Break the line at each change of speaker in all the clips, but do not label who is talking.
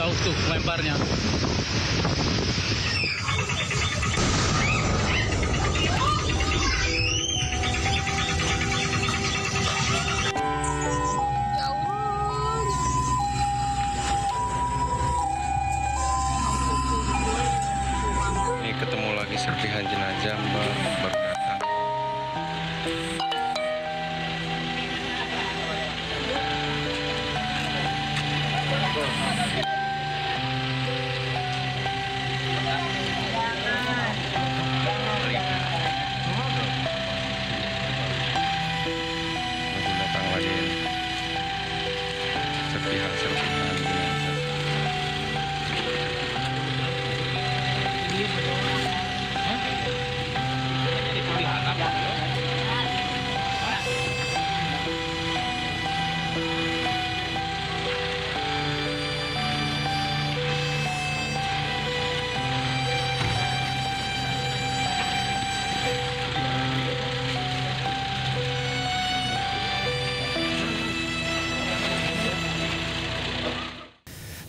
jauh tuh lemparnya.
Ini ketemu lagi serpihan jenazah Mbak baru datang. Baru datang lagi serpihan jenazah.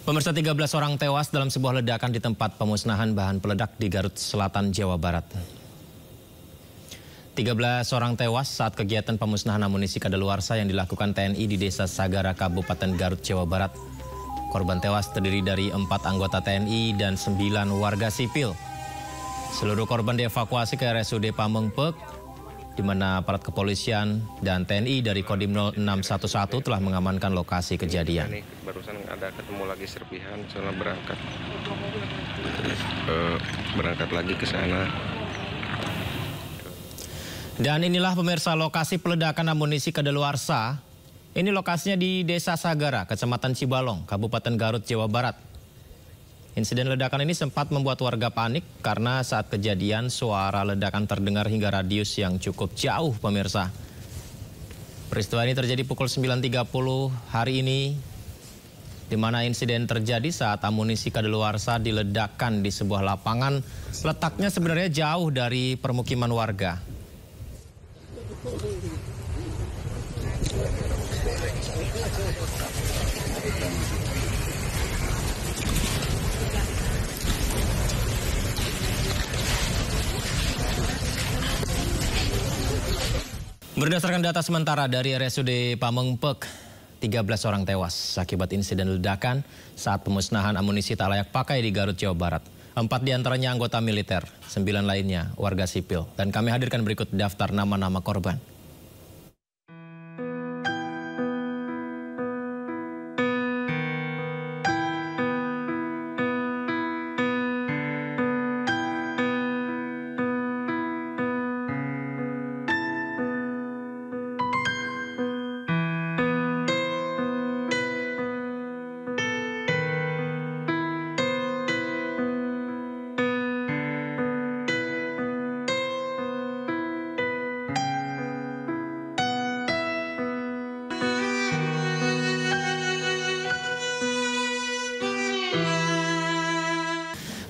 Pemirsa, 13 orang tewas dalam sebuah ledakan di tempat pemusnahan bahan peledak di Garut Selatan, Jawa Barat. 13 orang tewas saat kegiatan pemusnahan amunisi kadaluarsa yang dilakukan TNI di Desa Sagara, Kabupaten Garut, Jawa Barat. Korban tewas terdiri dari 4 anggota TNI dan 9 warga sipil. Seluruh korban dievakuasi ke RSUD Pamengpeuk, di mana aparat kepolisian dan TNI dari Kodim 0611 telah mengamankan lokasi kejadian.
Ini barusan ada ketemu lagi serpihan, soalnya berangkat lagi ke sana.
Dan inilah pemirsa lokasi peledakan amunisi kadaluarsa. Ini lokasinya di Desa Sagara, Kecamatan Cibalong, Kabupaten Garut, Jawa Barat. Insiden ledakan ini sempat membuat warga panik karena saat kejadian suara ledakan terdengar hingga radius yang cukup jauh, pemirsa. Peristiwa ini terjadi pukul 9.30 hari ini, di mana insiden terjadi saat amunisi kadaluarsa diledakkan di sebuah lapangan. Letaknya sebenarnya jauh dari permukiman warga. Berdasarkan data sementara dari RSUD Pamengpeuk, 13 orang tewas akibat insiden ledakan saat pemusnahan amunisi tak layak pakai di Garut, Jawa Barat. 4 diantaranya anggota militer, 9 lainnya warga sipil. Dan kami hadirkan berikut daftar nama-nama korban.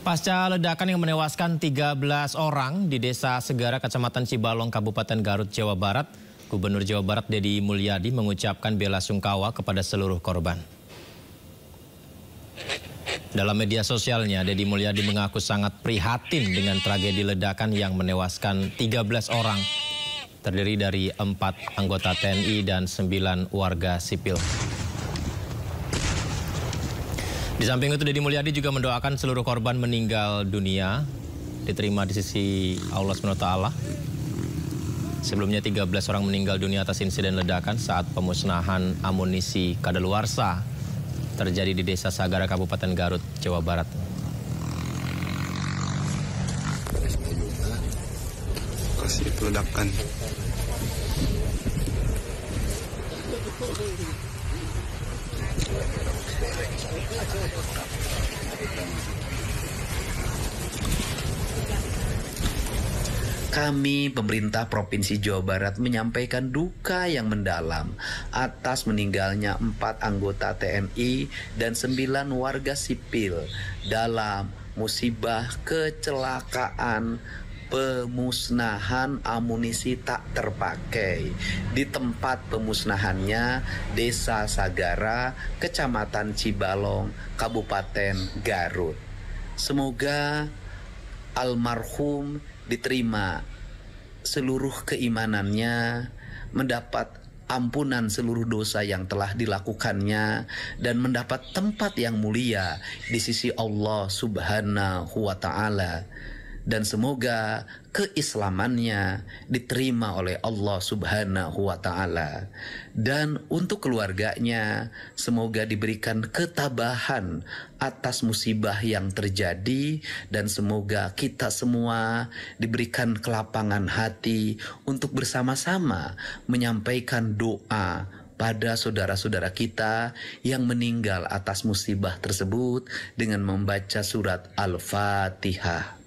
Pasca ledakan yang menewaskan 13 orang di Desa Segara, Kecamatan Cibalong, Kabupaten Garut, Jawa Barat, Gubernur Jawa Barat Deddy Mulyadi mengucapkan bela sungkawa kepada seluruh korban. Dalam media sosialnya, Deddy Mulyadi mengaku sangat prihatin dengan tragedi ledakan yang menewaskan 13 orang, terdiri dari 4 anggota TNI dan 9 warga sipil. Di samping itu, Deddy Mulyadi juga mendoakan seluruh korban meninggal dunia diterima di sisi Allah SWT. Sebelumnya 13 orang meninggal dunia atas insiden ledakan saat pemusnahan amunisi kadaluarsa terjadi di Desa Sagara, Kabupaten Garut, Jawa Barat.
Lokasi peledakan.
Kami, pemerintah Provinsi Jawa Barat, menyampaikan duka yang mendalam atas meninggalnya 4 anggota TNI dan 9 warga sipil dalam musibah kecelakaan pemusnahan amunisi tak terpakai di tempat pemusnahannya Desa Sagara, Kecamatan Cibalong, Kabupaten Garut. Semoga almarhum diterima seluruh keimanannya, mendapat ampunan seluruh dosa yang telah dilakukannya, dan mendapat tempat yang mulia di sisi Allah Subhanahu wa Ta'ala. Dan semoga keislamannya diterima oleh Allah Subhanahu wa Ta'ala. Dan untuk keluarganya, semoga diberikan ketabahan atas musibah yang terjadi, dan semoga kita semua diberikan kelapangan hati untuk bersama-sama menyampaikan doa pada saudara-saudara kita yang meninggal atas musibah tersebut dengan membaca surat Al-Fatihah.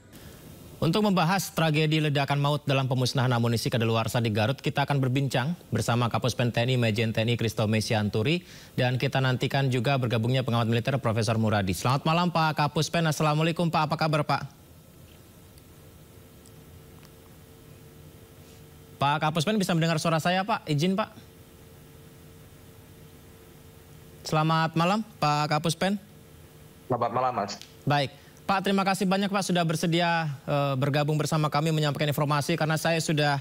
Untuk membahas tragedi ledakan maut dalam pemusnahan amunisi kadaluarsa di Garut, kita akan berbincang bersama Kapuspen TNI Majen TNI Christo Mesianturi, dan kita nantikan juga bergabungnya pengamat militer Profesor Muradi. Selamat malam Pak Kapuspen. Assalamualaikum Pak, apa kabar Pak? Pak Kapuspen bisa mendengar suara saya Pak? Izin Pak. Selamat malam Pak Kapuspen.
Selamat malam Mas.
Baik. Pak, terima kasih banyak Pak sudah bersedia bergabung bersama kami menyampaikan informasi, karena saya sudah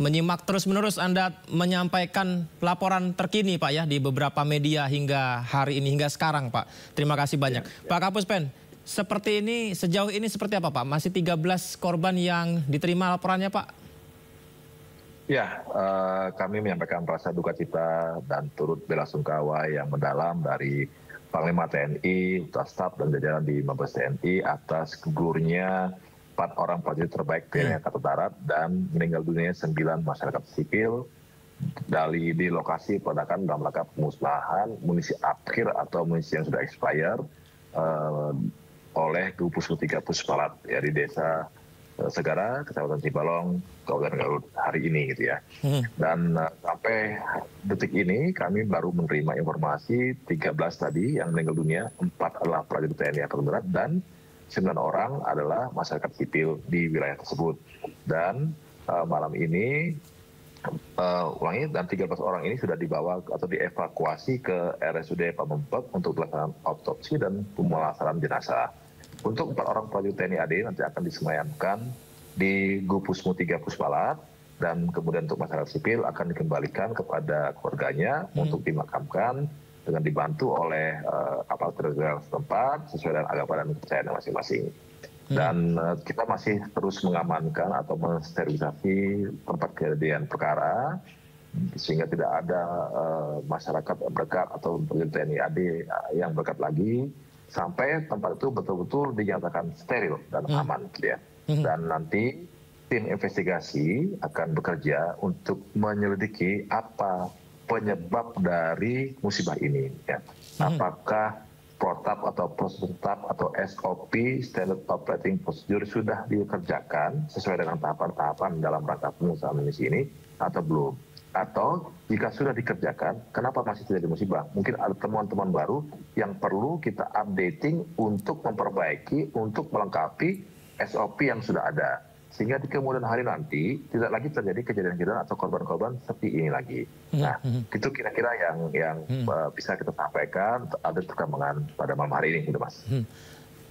menyimak terus-menerus Anda menyampaikan laporan terkini Pak ya di beberapa media hingga hari ini, hingga sekarang Pak. Terima kasih banyak. Pak Kapuspen, seperti ini, sejauh ini seperti apa Pak? Masih 13 korban yang diterima laporannya Pak?
Ya, kami menyampaikan rasa duka cita dan turut belasungkawa yang mendalam dari Panglima TNI, Staf dan jajaran di Mabes TNI atas gugurnya 4 orang prajurit terbaik TNI Angkatan Darat dan meninggal dunia 9 masyarakat sipil di lokasi peledakan dalam rangka pemusnahan munisi akhir atau munisi yang sudah expired oleh Gupus 3 Puspalat ya di Desa Segara, Kecamatan Cibalong, Kabupaten Garut hari ini gitu ya. Dan sampai detik ini kami baru menerima informasi 13 tadi yang meninggal dunia, 4 adalah prajurit TNI Angkatan Darat dan 9 orang adalah masyarakat sipil di wilayah tersebut. Dan malam ini dan 13 orang ini sudah dibawa atau dievakuasi ke RSUD Pamempek untuk pelaksanaan autopsi dan pemulasaran jenazah. Untuk 4 orang prajurit TNI AD nanti akan disemayamkan di Gupusmu 3 Puspalat, dan kemudian untuk masyarakat sipil akan dikembalikan kepada keluarganya untuk dimakamkan dengan dibantu oleh aparatur negara setempat sesuai dengan agama dan kepercayaan masing-masing. Dan kita masih terus mengamankan atau mensterilisasi tempat kejadian perkara sehingga tidak ada masyarakat berdekat atau prajurit TNI AD yang berdekat lagi, sampai tempat itu betul-betul dinyatakan steril dan aman gitu ya. Dan nanti tim investigasi akan bekerja untuk menyelidiki apa penyebab dari musibah ini ya. Apakah protap atau prosedur tetap atau SOP Standard Operating Procedure sudah dikerjakan sesuai dengan tahapan-tahapan dalam rangka pemusnahan amunisi ini atau belum? Atau jika sudah dikerjakan, kenapa masih terjadi musibah? Mungkin ada temuan-temuan baru yang perlu kita updating untuk memperbaiki, untuk melengkapi SOP yang sudah ada. Sehingga di kemudian hari nanti tidak lagi terjadi kejadian-kejadian atau korban-korban seperti ini lagi. Nah, itu kira-kira yang bisa kita sampaikan ada perkembangan pada malam hari ini, gitu Mas.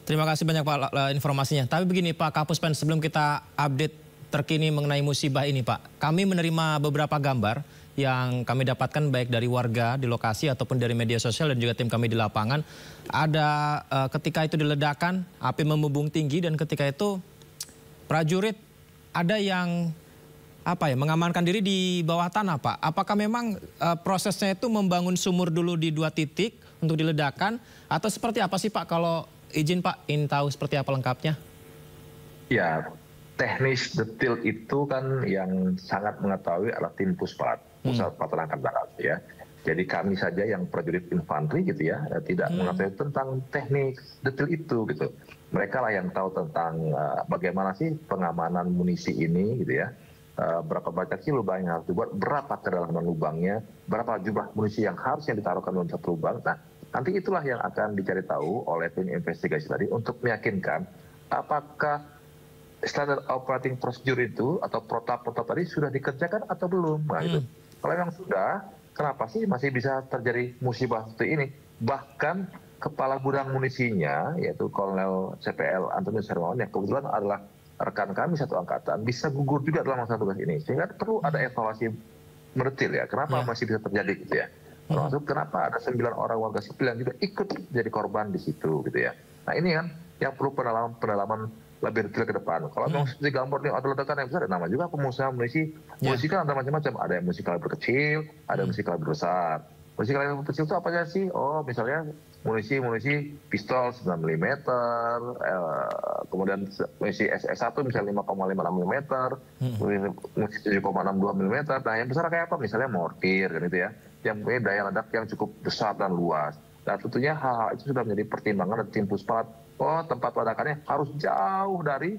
Terima kasih banyak Pak informasinya. Tapi begini Pak Kapuspen, sebelum kita update terkini mengenai musibah ini Pak, kami menerima beberapa gambar yang kami dapatkan baik dari warga di lokasi ataupun dari media sosial dan juga tim kami di lapangan. Ada ketika itu diledakkan, api membumbung tinggi, dan ketika itu prajurit ada yang mengamankan diri di bawah tanah Pak. Apakah memang prosesnya itu membangun sumur dulu di 2 titik untuk diledakkan, atau seperti apa sih Pak? Kalau izin Pak, ingin tahu seperti apa lengkapnya?
Ya, teknis detail itu kan yang sangat mengetahui adalah tim Puspat, Pusat Pasukan Angkatan Darat ya. Jadi kami saja yang prajurit infanteri gitu ya, tidak mengetahui tentang teknik detail itu gitu. Mereka lah yang tahu tentang bagaimana sih pengamanan munisi ini gitu ya. Berapa banyak sih lubang yang harus dibuat, berapa kedalaman lubangnya, berapa jumlah munisi yang harusnya ditaruhkan dalam satu lubang. Nah, nanti itulah yang akan dicari tahu oleh tim investigasi tadi untuk meyakinkan apakah standard operating procedure itu atau protap-protap tadi sudah dikerjakan atau belum? Nah, itu. Kalau memang sudah, kenapa sih masih bisa terjadi musibah seperti ini? Bahkan kepala gudang munisinya, yaitu Kolonel CPL Antonius Hermawan, yang kebetulan adalah rekan kami satu angkatan, bisa gugur juga dalam masa tugas ini. Sehingga perlu ada evaluasi mendetil ya, kenapa masih bisa terjadi gitu ya. Termasuk kenapa ada 9 orang warga sipil yang juga ikut jadi korban di situ gitu ya. Nah ini kan yang perlu pendalaman lebih detail ke depan. Kalau memang seperti gambar ini ada ledakan yang besar, nama juga pemusnahan munisi. Munisi kan ada macam-macam. Ada yang munisi kaliber kecil, ada munisi kaliber besar. Munisi kaliber kecil itu apa aja sih? Oh, misalnya munisi pistol 9 mm, kemudian munisi SS1 misalnya 5,56 mm, munisi 7,62 mm. Nah, yang besar kayak apa? Misalnya mortir kan itu ya, yang punya daya ledak yang cukup besar dan luas. Nah, tentunya hal-hal itu sudah menjadi pertimbangan dari tim Puspat. Oh, tempat ledakannya harus jauh dari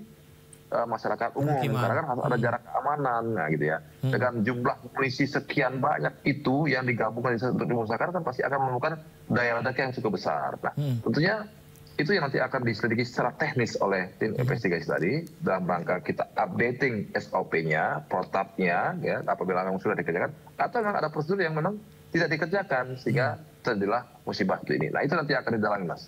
masyarakat umum, karena kan harus ada jarak keamanan, nah gitu ya. Dengan jumlah munisi sekian banyak itu yang digabungkan untuk dimusnahkan kan pasti akan menemukan daya ledak yang cukup besar. Nah, tentunya itu yang nanti akan diselidiki secara teknis oleh tim investigasi tadi dalam rangka kita updating SOP-nya, protapnya, ya apabila memang sudah dikerjakan, atau memang ada prosedur yang memang tidak dikerjakan sehingga terjadilah musibah ini. Nah, itu nanti akan didalami, Mas.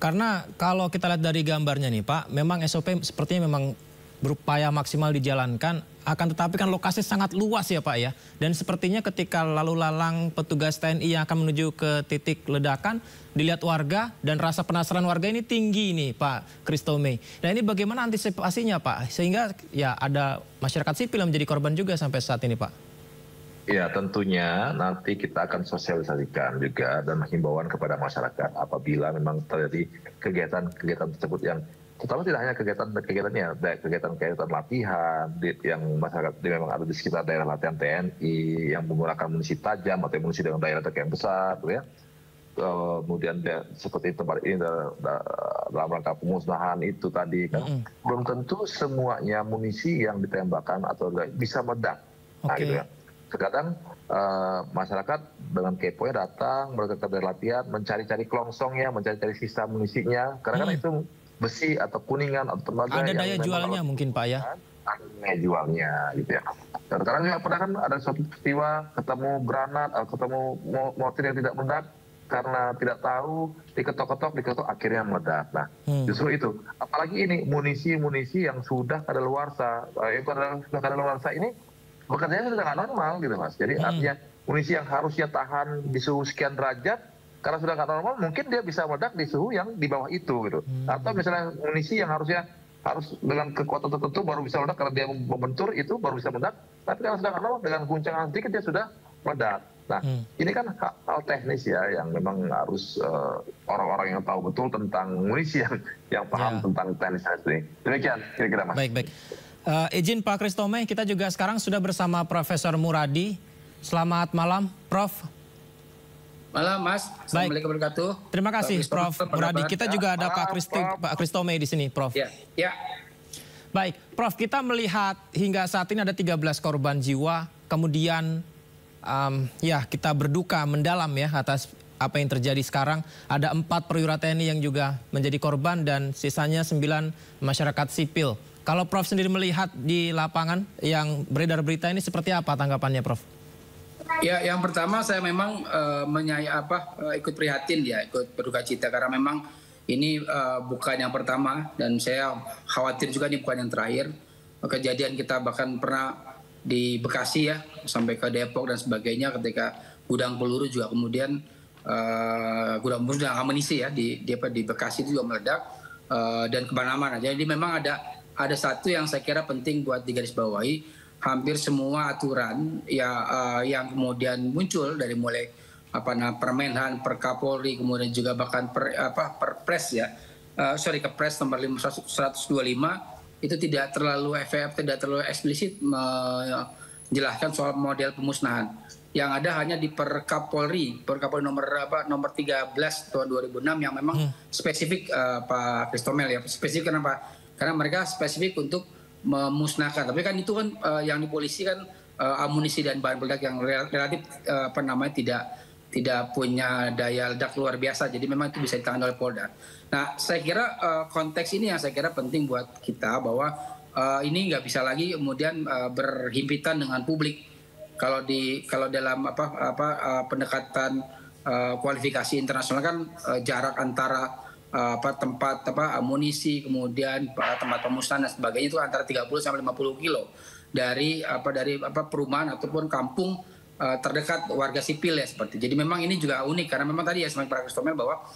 Karena kalau kita lihat dari gambarnya nih Pak, memang SOP sepertinya memang berupaya maksimal dijalankan, akan tetapi kan lokasi sangat luas ya Pak ya. Dan sepertinya ketika lalu lalang petugas TNI yang akan menuju ke titik ledakan, dilihat warga dan rasa penasaran warga ini tinggi nih Pak Christomey. Nah ini bagaimana antisipasinya Pak? Sehingga ya ada masyarakat sipil yang menjadi korban juga sampai saat ini Pak.
Ya tentunya nanti kita akan sosialisasikan juga dan himbauan kepada masyarakat apabila memang terjadi kegiatan-kegiatan tersebut yang terutama tidak hanya kegiatannya, kegiatan latihan yang masyarakat memang ada di sekitar daerah latihan TNI yang menggunakan munisi tajam atau munisi dengan daya ledak yang besar, gitu ya. Kemudian seperti tempat ini dalam rangka pemusnahan itu tadi kan belum tentu semuanya munisi yang ditembakkan atau bisa meledak, nah gitu ya. Terkadang masyarakat dengan keponya datang, mereka dari latihan, mencari-cari kelongsongnya, mencari-cari sisa munisinya, karena kan itu besi atau kuningan atau tembaga.
Ada daya jualnya mungkin Pak ya?
Ada daya jualnya gitu ya. Dan sekarang juga pernah kan ada suatu peristiwa ketemu granat atau ketemu mortir yang tidak meledak, karena tidak tahu diketok-ketok akhirnya meledak. Nah justru itu, apalagi ini munisi-munisi yang sudah kadaluarsa, sudah kadaluarsa ini bekerjanya sudah nggak normal gitu Mas. Jadi artinya munisi yang harusnya tahan di suhu sekian derajat, karena sudah nggak normal mungkin dia bisa meledak di suhu yang di bawah itu gitu. Atau misalnya munisi yang harus dengan kekuatan tertentu baru bisa meledak karena dia membentur itu baru bisa meledak. Tapi kalau sudah nggak normal dengan guncangan sedikit dia sudah meledak. Nah ini kan hal teknis ya yang memang harus orang-orang yang tahu betul tentang munisi yang paham tentang teknis ini. Demikian kira-kira Mas.
Baik. Izin Pak Christomey, kita juga sekarang sudah bersama Profesor Muradi. Selamat malam, Prof.
Malam, Mas. Assalamualaikum warahmatullahi wabarakatuh.
Terima kasih, Prof. Muradi. Kita juga ada Pak Christomey di sini, Prof.
Ya.
Baik, Prof. Kita melihat hingga saat ini ada 13 korban jiwa. Kemudian, kita berduka mendalam ya atas apa yang terjadi sekarang. Ada 4 perwira TNI yang juga menjadi korban dan sisanya 9 masyarakat sipil. Kalau Prof sendiri melihat di lapangan yang beredar berita ini seperti apa tanggapannya, Prof?
Ya, yang pertama saya memang ikut prihatin ya, ikut berduka cita karena memang ini bukan yang pertama dan saya khawatir juga ini bukan yang terakhir. Kejadian kita bahkan pernah di Bekasi ya, sampai ke Depok dan sebagainya ketika gudang peluru juga kemudian gudang amunisi ya di Bekasi itu juga meledak dan kemana-mana. Jadi memang ada satu yang saya kira penting buat digarisbawahi, hampir semua aturan yang kemudian muncul dari mulai Permenhan, Perkapolri, kemudian juga bahkan Perpres ya, Kepres nomor 125 itu tidak terlalu tidak terlalu eksplisit menjelaskan soal model pemusnahan. Yang ada hanya di Perkapolri nomor 13 tahun 2006 yang memang spesifik Pak Christomey ya, spesifik kenapa? Karena mereka spesifik untuk memusnahkan. Tapi kan itu kan yang di polisi kan amunisi dan bahan peledak yang relatif tidak tidak punya daya ledak luar biasa, jadi memang itu bisa ditangani oleh Polda. Nah, saya kira konteks ini yang saya kira penting buat kita, bahwa ini nggak bisa lagi kemudian berhimpitan dengan publik. Kalau dalam pendekatan kualifikasi internasional kan jarak antara tempat amunisi, kemudian tempat pemusnahan dan sebagainya itu antara 30 sampai 50 kilo dari perumahan ataupun kampung terdekat warga sipil ya seperti. Jadi memang ini juga unik karena memang tadi ya seperti Pak Christomel bahwa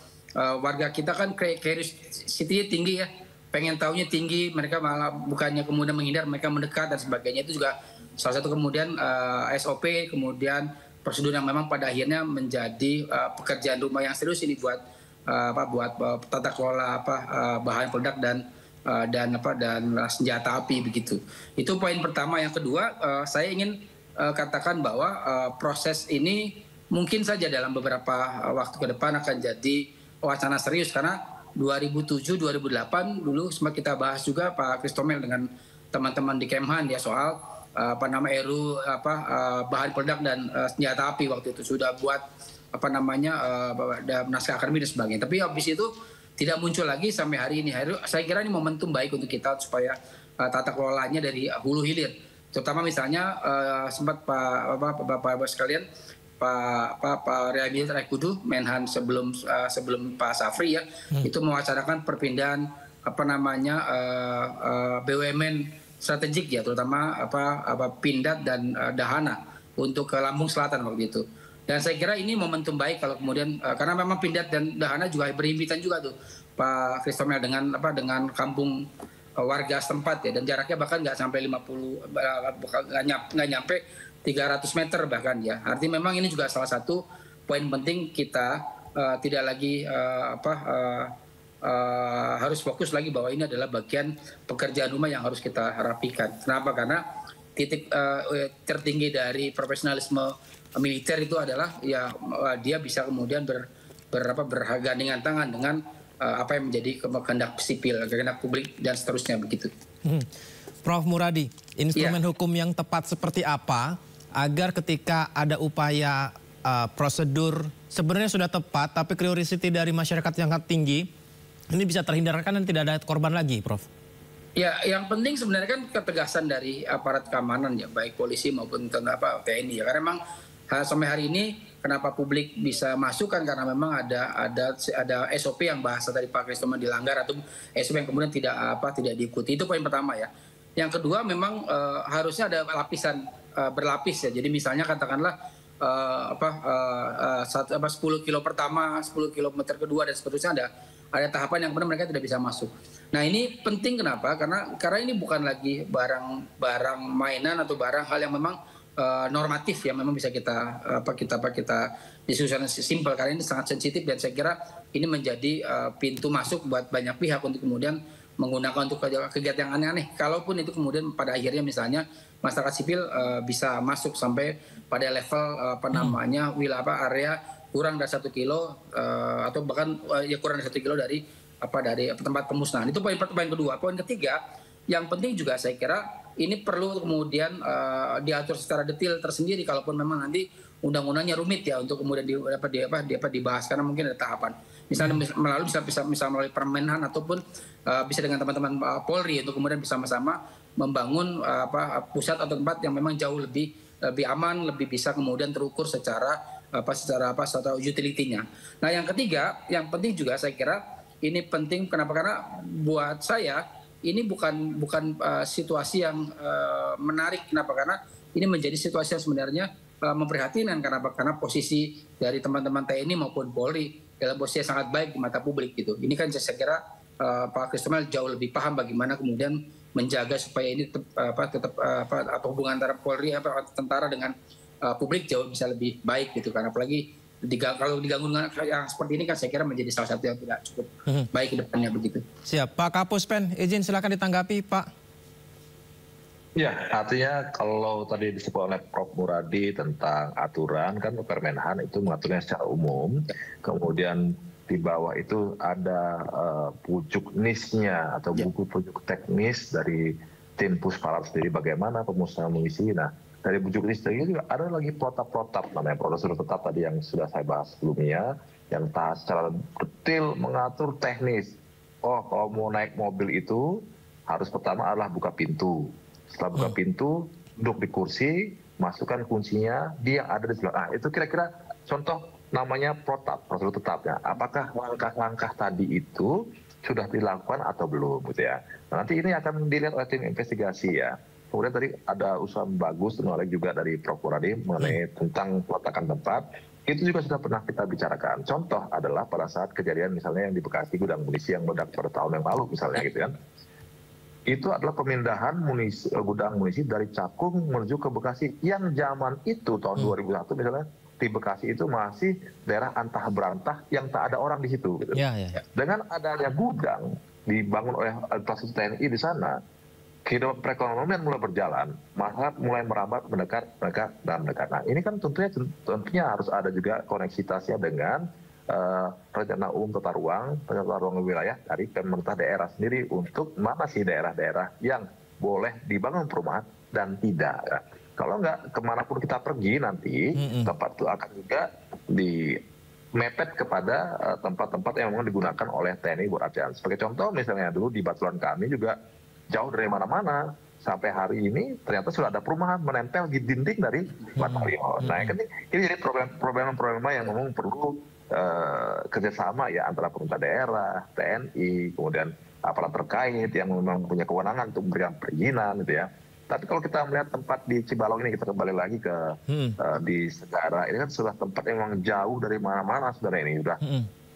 warga kita kan curiosity tinggi ya, pengen tahunya tinggi, mereka malah bukannya kemudian menghindar, mereka mendekat dan sebagainya. Itu juga salah satu kemudian SOP, kemudian prosedur yang memang pada akhirnya menjadi pekerjaan rumah yang serius ini buat tata kelola bahan peledak dan senjata api begitu. Itu poin pertama. Yang kedua, saya ingin katakan bahwa proses ini mungkin saja dalam beberapa waktu ke depan akan jadi wacana serius, karena 2007-2008 dulu sempat kita bahas juga Pak Christomel dengan teman-teman di Kemhan ya soal RUU bahan peledak dan senjata api. Waktu itu sudah buat naskah akademik dan sebagainya. Tapi habis itu tidak muncul lagi sampai hari ini. Saya kira ini momentum baik untuk kita supaya tata kelolanya dari hulu hilir. Terutama misalnya sempat Bapak sekalian Pak Rehabilit Raikudu Menhan sebelum Pak Safri ya itu mewacanakan perpindahan BUMN strategik ya, terutama Pindad dan Dahana untuk ke Lampung Selatan waktu itu. Dan saya kira ini momentum baik kalau kemudian karena memang Pindad dan Dahana juga berhimpitan juga tuh Pak Christomel dengan kampung warga setempat ya, dan jaraknya bahkan nggak sampai 50, nggak nyampe 300 meter bahkan ya. Artinya memang ini juga salah satu poin penting kita tidak lagi harus fokus lagi bahwa ini adalah bagian pekerjaan rumah yang harus kita rapikan. Kenapa? Karena titik tertinggi dari profesionalisme militer itu adalah ya dia bisa kemudian bergandengan tangan dengan apa yang menjadi kehendak sipil, kehendak publik dan seterusnya begitu.
Prof. Muradi, instrumen hukum yang tepat seperti apa agar ketika ada upaya prosedur sebenarnya sudah tepat tapi curiosity dari masyarakat yang sangat tinggi ini bisa terhindarkan dan tidak ada korban lagi, Prof?
Ya, yang penting sebenarnya kan ketegasan dari aparat keamanan ya, baik polisi maupun TNI ya. Karena memang sampai hari ini kenapa publik bisa masuk kan karena memang ada SOP yang bahasa dari Pak Christomel dilanggar atau SOP yang kemudian tidak diikuti. Itu poin pertama ya. Yang kedua memang harusnya ada lapisan berlapis ya. Jadi misalnya katakanlah 10 kilo pertama, 10 kilometer kedua dan seterusnya ada tahapan yang kemudian mereka tidak bisa masuk. Nah ini penting kenapa? Karena ini bukan lagi barang mainan atau barang hal yang memang normatif yang memang bisa kita diskusikan simpel, karena ini sangat sensitif dan saya kira ini menjadi pintu masuk buat banyak pihak untuk kemudian menggunakan untuk kegiatan yang aneh-aneh. Kalaupun itu kemudian pada akhirnya misalnya masyarakat sipil bisa masuk sampai pada level area kurang dari 1 kilo atau bahkan ya kurang dari 1 kilo dari tempat pemusnahan. Itu poin kedua. Poin ketiga yang penting juga saya kira ini perlu kemudian diatur secara detail tersendiri kalaupun memang nanti undang-undangnya rumit ya untuk kemudian dibahas karena mungkin ada tahapan. Misalnya bisa melalui Permenhan ataupun bisa dengan teman-teman Polri untuk kemudian bersama-sama membangun pusat atau tempat yang memang jauh lebih aman, lebih bisa kemudian terukur secara utility-nya. Nah, yang ketiga, yang penting juga saya kira ini penting kenapa? Karena buat saya ini bukan situasi yang menarik. Kenapa? Karena ini menjadi situasi yang sebenarnya memprihatinkan. Kenapa? Karena posisi dari teman-teman TNI maupun Polri dalam posisi yang sangat baik di mata publik gitu. Ini kan saya kira Pak Christomel jauh lebih paham bagaimana kemudian menjaga supaya ini tetap hubungan antara Polri tentara dengan publik jauh bisa lebih baik gitu. Karena apalagi kalau diganggu dengan yang seperti ini kan saya kira menjadi salah satu yang tidak cukup baik ke depannya begitu.
Siap. Pak Kapuspen, izin silakan ditanggapi Pak.
Ya, artinya kalau tadi disebut oleh Prof. Muradi tentang aturan, kan Permenhan itu mengaturnya secara umum, kemudian di bawah itu ada pucuk NIS-nya atau buku pucuk teknis dari tim Puspalat sendiri bagaimana pemusnahan amunisi. Nah, dari bujuk listrik juga ada lagi protap-protap, namanya prosedur tetap tadi yang sudah saya bahas sebelumnya, yang secara detail mengatur teknis. Oh, kalau mau naik mobil itu harus pertama adalah buka pintu. Setelah buka pintu, duduk di kursi, masukkan kuncinya, dia ada di sebelah. Nah, itu kira-kira contoh namanya protap, prosedur tetapnya. Apakah langkah-langkah tadi itu sudah dilakukan atau belum, gitu ya. Nah, nanti ini akan dilihat oleh tim investigasi ya. Kemudian tadi ada usaha bagus oleh juga dari Prof. Muradi mengenai tentang peletakan tempat. Itu juga sudah pernah kita bicarakan. Contoh adalah pada saat kejadian misalnya yang di Bekasi gudang munisi yang meledak pada tahun yang lalu misalnya gitu kan. Itu adalah pemindahan gudang munisi dari Cakung menuju ke Bekasi yang zaman itu tahun 2001 misalnya di Bekasi itu masih daerah antah berantah yang tak ada orang di situ. Gitu. Dengan adanya gudang dibangun oleh infrastruktur TNI di sana, kehidupan perekonomian mulai berjalan, masyarakat mulai merambat mendekat. Nah, ini kan tentunya harus ada juga koneksitasnya dengan rencana umum tata ruang wilayah dari pemerintah daerah sendiri untuk mana sih daerah-daerah yang boleh dibangun perumahan dan tidak. Ya. Kalau nggak, kemanapun kita pergi nanti, tempat itu akan juga mepet kepada tempat-tempat yang memang digunakan oleh TNI buat ASEAN. Sebagai contoh, misalnya dulu di Batulan kami juga jauh dari mana-mana, sampai hari ini ternyata sudah ada perumahan menempel di dinding dari batalion. Nah, ini jadi problema yang memang perlu kerjasama ya antara pemerintah daerah, TNI, kemudian aparat terkait yang memang punya kewenangan untuk memberikan perizinan, gitu ya. Tapi kalau kita melihat tempat di Cibalong ini, kita kembali lagi ke di Segara, ini kan sudah tempat yang memang jauh dari mana-mana, saudara, ini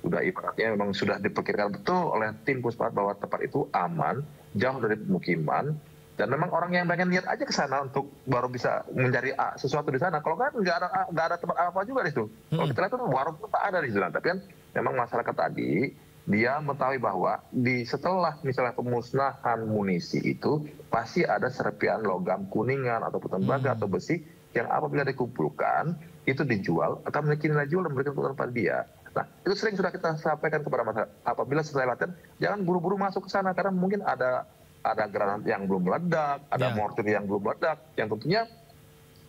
sudah ibaratnya memang sudah diperkirakan betul oleh tim Puspat bahwa tempat itu aman, jauh dari pemukiman, dan memang orang yang pengen lihat aja ke sana untuk baru bisa mencari sesuatu di sana. Kalau kan nggak ada tempat apa juga di situ. Kalau kita lihat kan warung tak ada di sana. Tapi kan memang masyarakat tadi dia mengetahui bahwa setelah misalnya pemusnahan munisi itu pasti ada serpian logam kuningan atau tembaga atau besi yang apabila dikumpulkan itu dijual akan memiliki nilai jual dan memberikan keuntungan pada dia. Nah, itu sering sudah kita sampaikan kepada masyarakat. Apabila selesai latihan, jangan buru-buru masuk ke sana karena mungkin ada granat yang belum meledak, ada mortir yang belum meledak, yang tentunya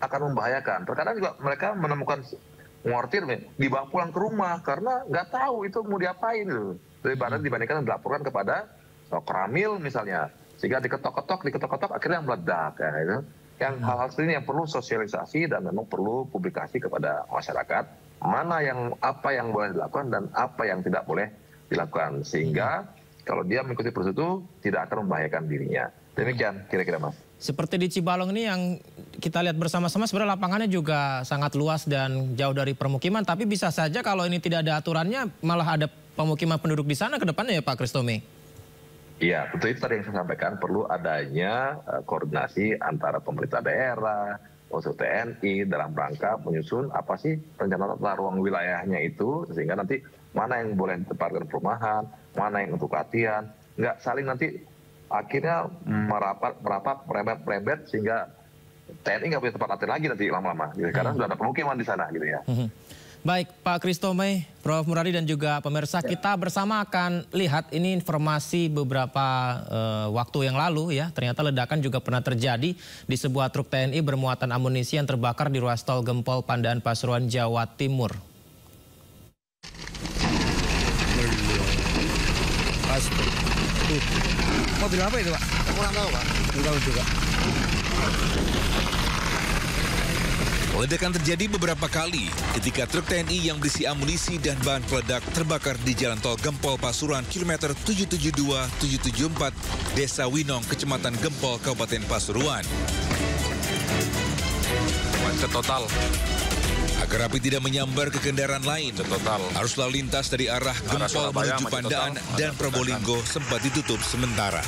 akan membahayakan. Terkadang juga mereka menemukan mortir dibawa pulang ke rumah karena nggak tahu itu mau diapain gitu. Dibandingkan dilaporkan kepada Koramil misalnya, sehingga diketok-ketok akhirnya meledak. Ya, gitu. Yang hal-hal seperti ini yang perlu sosialisasi dan memang perlu publikasi kepada masyarakat. Apa yang boleh dilakukan dan apa yang tidak boleh dilakukan, sehingga kalau dia mengikuti prosedur itu tidak akan membahayakan dirinya. Demikian kira-kira, Mas.
Seperti di Cibalong ini yang kita lihat bersama-sama, sebenarnya lapangannya juga sangat luas dan jauh dari permukiman, tapi bisa saja kalau ini tidak ada aturannya malah ada pemukiman penduduk di sana ke depannya ya Pak Kristomi.
Iya, betul, itu tadi yang saya sampaikan, perlu adanya koordinasi antara pemerintah daerah, unsur TNI dalam rangka menyusun apa sih rencana tata ruang wilayahnya itu, sehingga nanti mana yang boleh ditempatkan perumahan, mana yang untuk latihan, nggak saling nanti akhirnya merapat, merembet sehingga TNI nggak punya tempat latihan lagi nanti lama-lama, gitu, karena sudah ada pemukiman di sana, gitu ya.
Baik, Pak Kristomi, Prof. Muradi dan juga pemirsa, kita bersama akan lihat ini informasi beberapa waktu yang lalu ya. Ternyata ledakan juga pernah terjadi di sebuah truk TNI bermuatan amunisi yang terbakar di ruas tol Gempol Pandaan Pasuruan, Jawa Timur.
Mobil apa itu, Pak? Kurang tahu, Pak. Kurang tahu juga.
Ledakan terjadi beberapa kali ketika truk TNI yang berisi amunisi dan bahan peledak terbakar di Jalan Tol Gempol Pasuruan kilometer 772-774 Desa Winong, Kecamatan Gempol, Kabupaten Pasuruan. Macet total. Agar api tidak menyambar ke kendaraan lain, arus lalu lintas dari arah Gempol menuju Pandaan dan Probolinggo sempat ditutup sementara.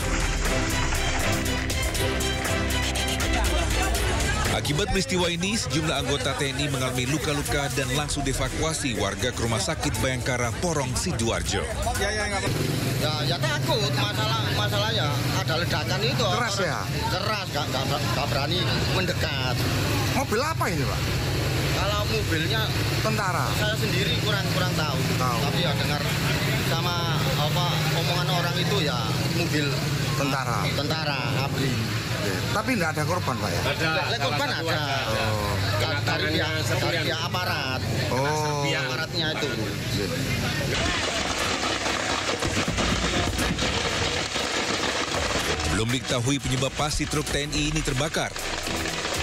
Akibat peristiwa ini, sejumlah anggota TNI mengalami luka-luka dan langsung dievakuasi warga ke Rumah Sakit Bayangkara Porong, Sidoarjo.
Ya takut, masalahnya ada ledakan itu. Keras ya? Keras, gak berani mendekat. Mobil apa ini, Pak? Kalau mobilnya tentara. Saya sendiri kurang tahu. Tapi ya dengar sama omongan orang itu ya mobil tentara ABRI.
Tapi nggak ada korban, Pak ya?
Ada korban ada.
Oh.
Dari pihak aparat.
Oh.
Aparatnya itu.
Belum diketahui penyebab pasti truk TNI ini terbakar.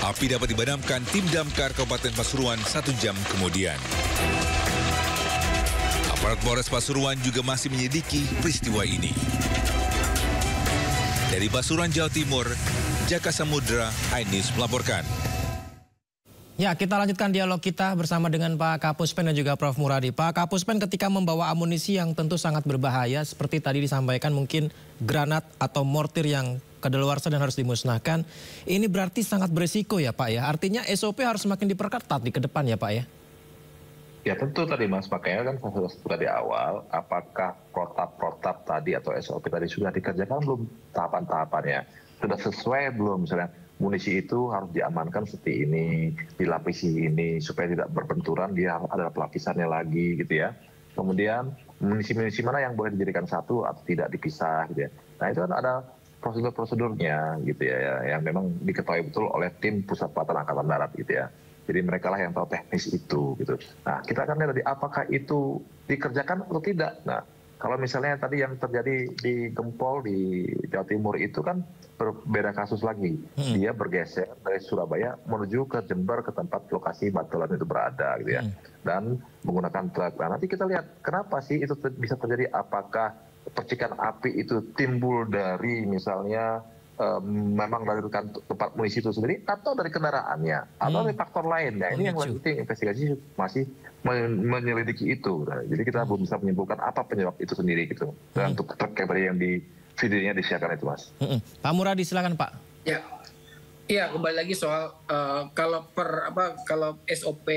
Api dapat dipadamkan tim damkar Kabupaten Pasuruan 1 jam kemudian. Aparat Polres Pasuruan juga masih menyelidiki peristiwa ini. Dari Pasuruan, Jawa Timur, Jaka Samudra, iNews melaporkan.
Ya, kita lanjutkan dialog kita bersama dengan Pak Kapuspen dan juga Prof. Muradi. Pak Kapuspen, ketika membawa amunisi yang tentu sangat berbahaya, seperti tadi disampaikan mungkin granat atau mortir yang kadaluarsa dan harus dimusnahkan, ini berarti sangat beresiko ya Pak ya? Artinya SOP harus semakin diperketat di ke depan ya Pak ya?
Ya tentu tadi Mas, makanya kan saya sudah di awal, apakah protap-protap tadi atau SOP tadi sudah dikerjakan belum tahapan-tahapannya? Sudah sesuai belum misalnya? Munisi itu harus diamankan seperti ini, dilapisi ini, supaya tidak berbenturan, dia ada pelapisannya lagi gitu ya. Kemudian munisi-munisi mana yang boleh dijadikan satu atau tidak dipisah gitu ya. Nah itu kan ada prosedur-prosedurnya gitu ya, yang memang diketahui betul oleh tim Pusat Pelatihan Angkatan Darat gitu ya. Jadi mereka lah yang tahu teknis itu gitu. Nah kita akan lihat tadi apakah itu dikerjakan atau tidak. Nah kalau misalnya tadi yang terjadi di Gempol di Jawa Timur itu kan berbeda kasus lagi. Dia bergeser dari Surabaya menuju ke Jember ke tempat lokasi batuan itu berada gitu ya. Dan menggunakan truk. Nah, nanti kita lihat kenapa sih itu bisa terjadi. Apakah percikan api itu timbul dari misalnya memang dari tempat munisi itu sendiri atau dari kendaraannya atau dari faktor lain. Nah, ini yang lagi investigasi masih menyelidiki itu. Nah, jadi kita belum bisa menyimpulkan apa penyebab itu sendiri gitu. Dan untuk truk yang di videonya disiarkan itu Mas.
Pak Muradi silakan Pak.
Ya, iya kembali lagi soal kalau SOP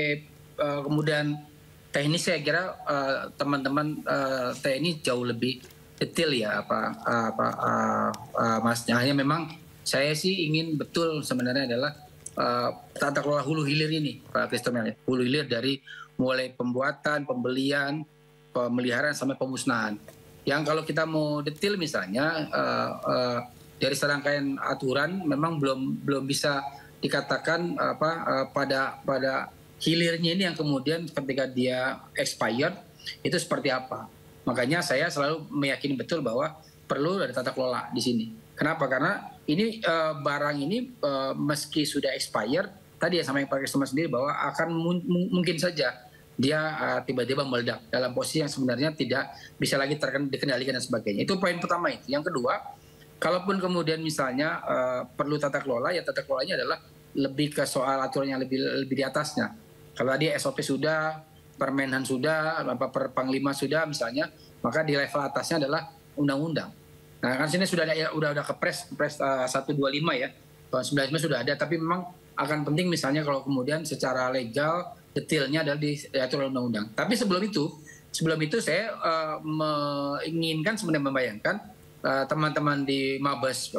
kemudian teknis saya kira teman-teman TNI jauh lebih detail ya Mas. Hanya memang saya sih ingin betul sebenarnya adalah tata kelola hulu hilir ini Pak Kristomel. Hulu hilir dari mulai pembuatan, pembelian, pemeliharaan sampai pemusnahan. Yang kalau kita mau detail misalnya dari serangkaian aturan memang belum bisa dikatakan pada hilirnya ini yang kemudian ketika dia expired itu seperti apa. Makanya saya selalu meyakini betul bahwa perlu ada tata kelola di sini. Kenapa? Karena ini barang ini meski sudah expired tadi ya sama yang Pak Krisma sendiri bahwa akan mungkin saja dia tiba-tiba meledak dalam posisi yang sebenarnya tidak bisa lagi dikendalikan dan sebagainya. Itu poin pertama itu. Yang kedua, kalaupun kemudian misalnya perlu tata kelola, ya tata kelolanya adalah lebih ke soal aturan yang lebih di atasnya. Kalau tadi SOP sudah, Permenhan sudah, per Panglima sudah misalnya, maka di level atasnya adalah undang-undang. Nah kan sini sudah ada Kepres 125 ya, tahun 19 sudah ada, tapi memang akan penting misalnya kalau kemudian secara legal detailnya adalah diatur oleh undang-undang. Tapi sebelum itu saya menginginkan sebenarnya membayangkan teman-teman di Mabes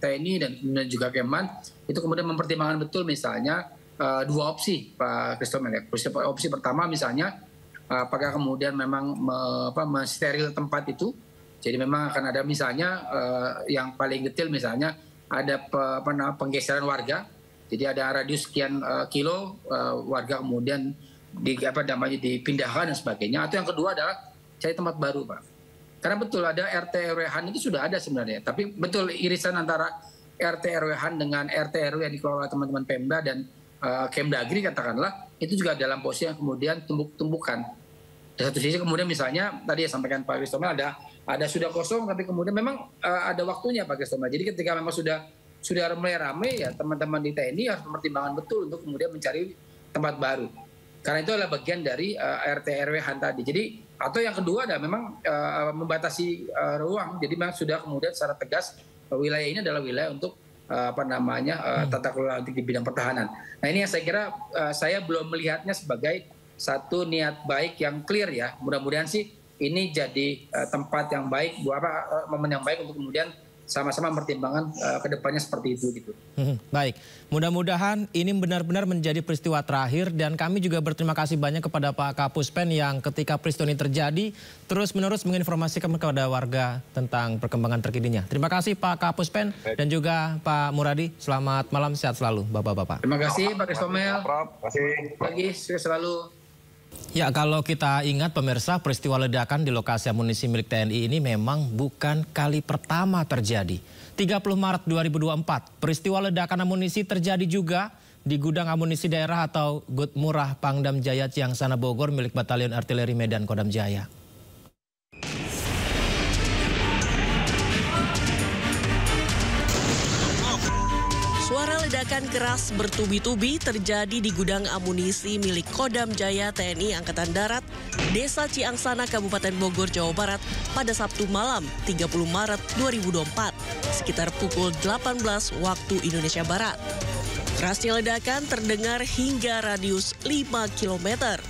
TNI dan juga Keman itu kemudian mempertimbangkan betul misalnya dua opsi Pak Kristomel. Opsi pertama misalnya apakah kemudian memang mensteril tempat itu. Jadi memang akan ada misalnya yang paling detail misalnya ada penggeseran warga. Jadi ada radius sekian kilo warga kemudian dipindahkan dan sebagainya. Atau yang kedua adalah cari tempat baru Pak. Karena betul ada RT RW-han itu sudah ada sebenarnya. Tapi betul irisan antara RT RW-han dengan RT RW yang dikelola teman-teman Pemda dan Kemdagri katakanlah itu juga dalam posisi yang kemudian tumbukan. Di satu sisi kemudian misalnya tadi ya sampaikan Pak Kristomel ada sudah kosong tapi kemudian memang ada waktunya Pak Kristomel. Jadi ketika memang sudah mulai ramai ya teman-teman di TNI harus mempertimbangkan betul untuk kemudian mencari tempat baru. Karena itu adalah bagian dari RT RW-han tadi. Jadi atau yang kedua adalah memang membatasi ruang. Jadi memang sudah kemudian secara tegas wilayah ini adalah wilayah untuk tata kelola di bidang pertahanan. Nah ini yang saya kira saya belum melihatnya sebagai satu niat baik yang clear ya. Mudah-mudahan sih ini jadi tempat yang baik, momen yang baik untuk kemudian sama-sama mempertimbangkan kedepannya seperti itu gitu.
Baik, mudah-mudahan ini benar-benar menjadi peristiwa terakhir dan kami juga berterima kasih banyak kepada Pak Kapuspen yang ketika peristiwa ini terjadi terus-menerus menginformasikan kepada warga tentang perkembangan terkininya. Terima kasih Pak Kapuspen dan juga Pak Muradi. Selamat malam, sehat selalu Bapak-bapak.
Terima kasih Pak Kristomel.
Terima kasih.
Lagi sukses selalu.
Ya, kalau kita ingat pemirsa, peristiwa ledakan di lokasi amunisi milik TNI ini memang bukan kali pertama terjadi. 30 Maret 2024, peristiwa ledakan amunisi terjadi juga di gudang amunisi daerah atau Gud Murah Pangdam Jaya Ciangsana Bogor milik Batalion Artileri Medan Kodam Jaya.
Suara ledakan keras bertubi-tubi terjadi di gudang amunisi milik Kodam Jaya TNI Angkatan Darat, Desa Ciangsana, Kabupaten Bogor, Jawa Barat pada Sabtu malam 30 Maret 2024, sekitar pukul 18 waktu Indonesia Barat. Kerasnya ledakan terdengar hingga radius 5 km.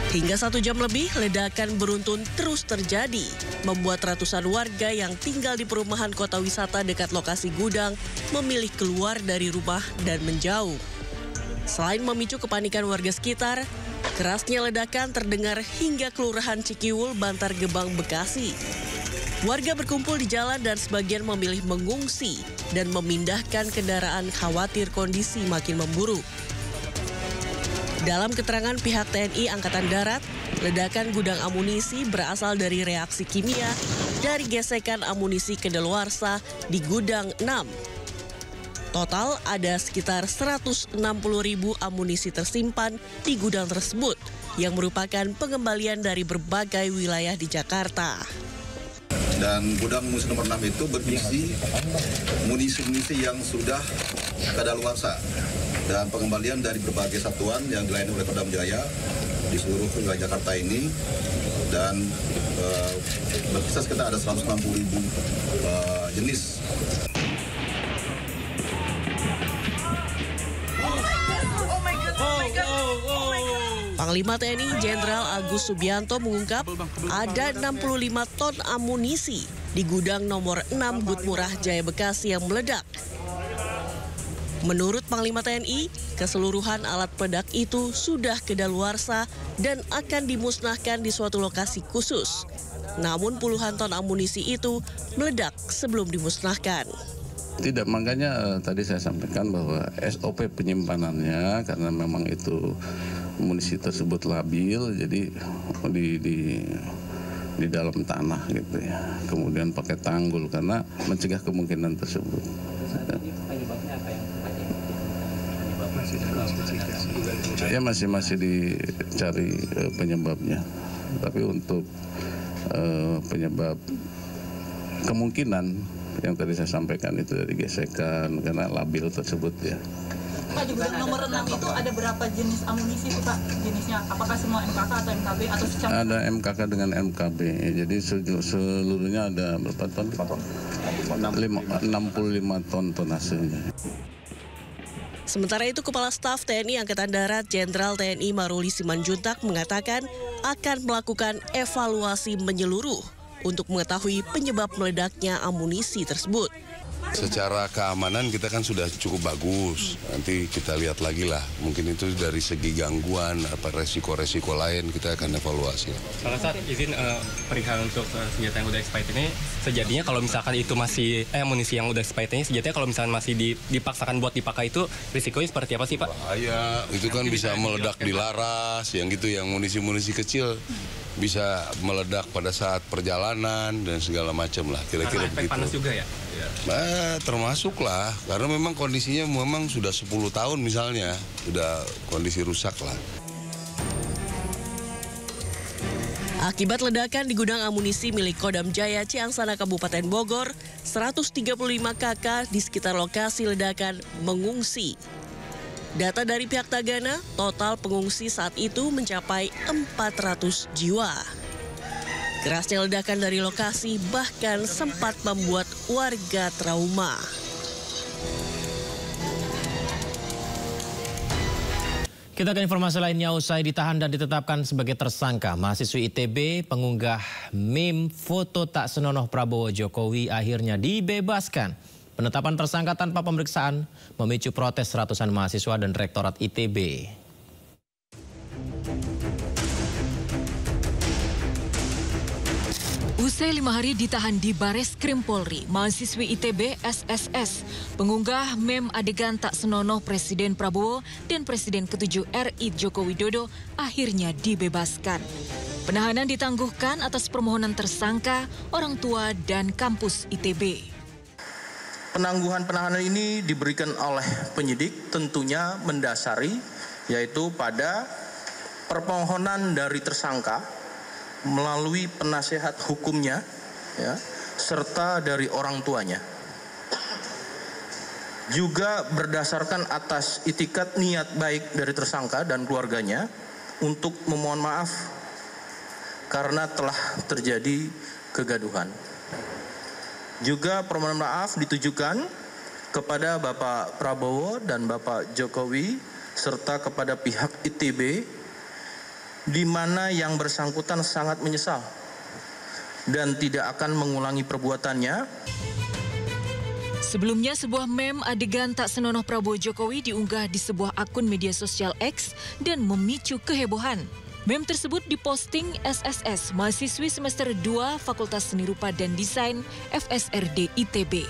Hingga 1 jam lebih, ledakan beruntun terus terjadi, membuat ratusan warga yang tinggal di perumahan kota wisata dekat lokasi gudang memilih keluar dari rumah dan menjauh. Selain memicu kepanikan warga sekitar, kerasnya ledakan terdengar hingga Kelurahan Cikiwul, Bantar Gebang, Bekasi. Warga berkumpul di jalan dan sebagian memilih mengungsi dan memindahkan kendaraan khawatir kondisi makin memburuk. Dalam keterangan pihak TNI Angkatan Darat, ledakan gudang amunisi berasal dari reaksi kimia dari gesekan amunisi kedaluarsa di gudang 6. Total ada sekitar 160.000 amunisi tersimpan di gudang tersebut yang merupakan pengembalian dari berbagai wilayah di Jakarta.
Dan gudang amunisi nomor 6 itu berisi munisi-munisi yang sudah kadaluarsa dan pengembalian dari berbagai satuan yang dilayani oleh Kodam Jaya di seluruh wilayah Jakarta ini, dan berkisar sekitar ada 160.000 jenis.
Panglima TNI Jenderal Agus Subianto mengungkap ada 65 ton amunisi di gudang nomor 6 Gud Murah Jaya Bekasi yang meledak. Menurut Panglima TNI, keseluruhan alat peledak itu sudah kedaluarsa dan akan dimusnahkan di suatu lokasi khusus. Namun puluhan ton amunisi itu meledak sebelum dimusnahkan.
Tidak, makanya tadi saya sampaikan bahwa SOP penyimpanannya, karena memang itu amunisi tersebut labil, jadi di dalam tanah gitu ya. Kemudian pakai tanggul karena mencegah kemungkinan tersebut. Ya masih dicari penyebabnya. Tapi untuk penyebab kemungkinan yang tadi saya sampaikan itu dari gesekan karena labil tersebut ya.
Pak, di gudang nomor 6 itu ada berapa jenis amunisi itu Pak? Jenisnya apakah semua MKK atau MKB atau secara?
Ada MKK dengan MKB. Jadi seluruhnya ada berapa ton? 65 ton tonasenya.
Sementara itu, Kepala Staf TNI Angkatan Darat Jenderal TNI Maruli Simanjuntak mengatakan akan melakukan evaluasi menyeluruh untuk mengetahui penyebab meledaknya amunisi tersebut.
Secara keamanan kita kan sudah cukup bagus. Nanti kita lihat lagi lah. Mungkin itu dari segi gangguan, apa resiko-resiko lain kita akan evaluasi.
Salah satu izin perihal untuk senjata yang udah expired ini, sejatinya kalau misalkan itu masih amunisi yang udah expired ini, sejatinya kalau misalkan masih dipaksakan buat dipakai itu risikonya seperti apa sih Pak?
Bahaya, itu kan bisa meledak di laras, yang gitu, yang munisi-munisi kecil bisa meledak pada saat perjalanan dan segala macam lah, kira-kira begitu.
Panas juga ya?
Termasuk lah, karena memang kondisinya memang sudah 10 tahun misalnya, sudah kondisi rusak lah.
Akibat ledakan di gudang amunisi milik Kodam Jaya Ciangsana Kabupaten Bogor, 135 KK di sekitar lokasi ledakan mengungsi. Data dari pihak Tagana, total pengungsi saat itu mencapai 400 jiwa. Kerasnya ledakan dari lokasi bahkan sempat membuat warga trauma.
Kita ke informasi lainnya. Usai ditahan dan ditetapkan sebagai tersangka, mahasiswi ITB pengunggah meme foto tak senonoh Prabowo Jokowi akhirnya dibebaskan. Penetapan tersangka tanpa pemeriksaan memicu protes ratusan mahasiswa dan Rektorat ITB.
Usai 5 hari ditahan di Bareskrim Polri, mahasiswi ITB SSS pengunggah meme adegan tak senonoh Presiden Prabowo dan Presiden ke-7 RI Joko Widodo akhirnya dibebaskan. Penahanan ditangguhkan atas permohonan tersangka, orang tua, dan kampus ITB.
Penangguhan penahanan ini diberikan oleh penyidik tentunya mendasari yaitu pada permohonan dari tersangka melalui penasehat hukumnya ya, serta dari orang tuanya. Juga berdasarkan atas itikat niat baik dari tersangka dan keluarganya untuk memohon maaf karena telah terjadi kegaduhan. Juga permohonan maaf ditujukan kepada Bapak Prabowo dan Bapak Jokowi serta kepada pihak ITB di mana yang bersangkutan sangat menyesal dan tidak akan mengulangi perbuatannya.
Sebelumnya, sebuah meme adegan tak senonoh Prabowo Jokowi diunggah di sebuah akun media sosial X dan memicu kehebohan. Meme tersebut diposting SSS, mahasiswi semester 2 Fakultas Seni Rupa dan Desain FSRD ITB.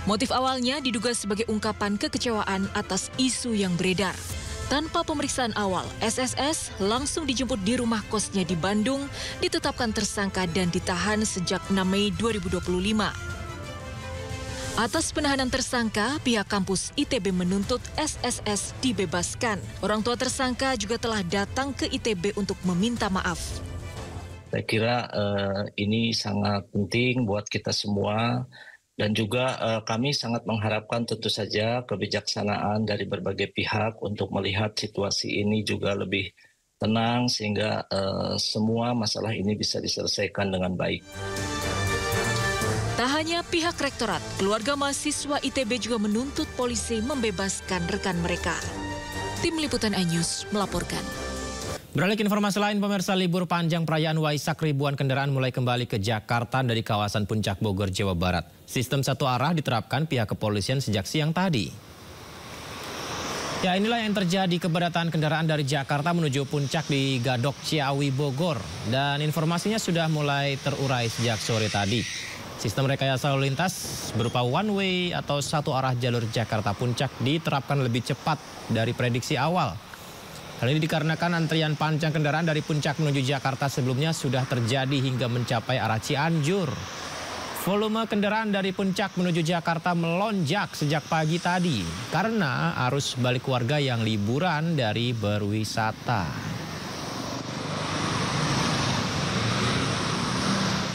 Motif awalnya diduga sebagai ungkapan kekecewaan atas isu yang beredar. Tanpa pemeriksaan awal, SSS langsung dijemput di rumah kosnya di Bandung, ditetapkan tersangka dan ditahan sejak 6 Mei 2025. Atas penahanan tersangka, pihak kampus ITB menuntut SSS dibebaskan. Orang tua tersangka juga telah datang ke ITB untuk meminta maaf.
Saya kira ini sangat penting buat kita semua. Dan juga kami sangat mengharapkan tentu saja kebijaksanaan dari berbagai pihak untuk melihat situasi ini juga lebih tenang sehingga semua masalah ini bisa diselesaikan dengan baik.
Tak hanya pihak rektorat, keluarga mahasiswa ITB juga menuntut polisi membebaskan rekan mereka. Tim Liputan iNews melaporkan.
Beralih ke informasi lain, pemirsa, libur panjang perayaan Waisak ribuan kendaraan mulai kembali ke Jakarta dari kawasan Puncak Bogor, Jawa Barat. Sistem satu arah diterapkan pihak kepolisian sejak siang tadi. Ya, inilah yang terjadi, kepadatan kendaraan dari Jakarta menuju Puncak di Gadok Ciawi, Bogor. Dan informasinya sudah mulai terurai sejak sore tadi. Sistem rekayasa lalu lintas berupa one way atau satu arah jalur Jakarta Puncak diterapkan lebih cepat dari prediksi awal. Hal ini dikarenakan antrian panjang kendaraan dari Puncak menuju Jakarta sebelumnya sudah terjadi hingga mencapai arah Cianjur. Volume kendaraan dari Puncak menuju Jakarta melonjak sejak pagi tadi karena arus balik warga yang liburan dari berwisata.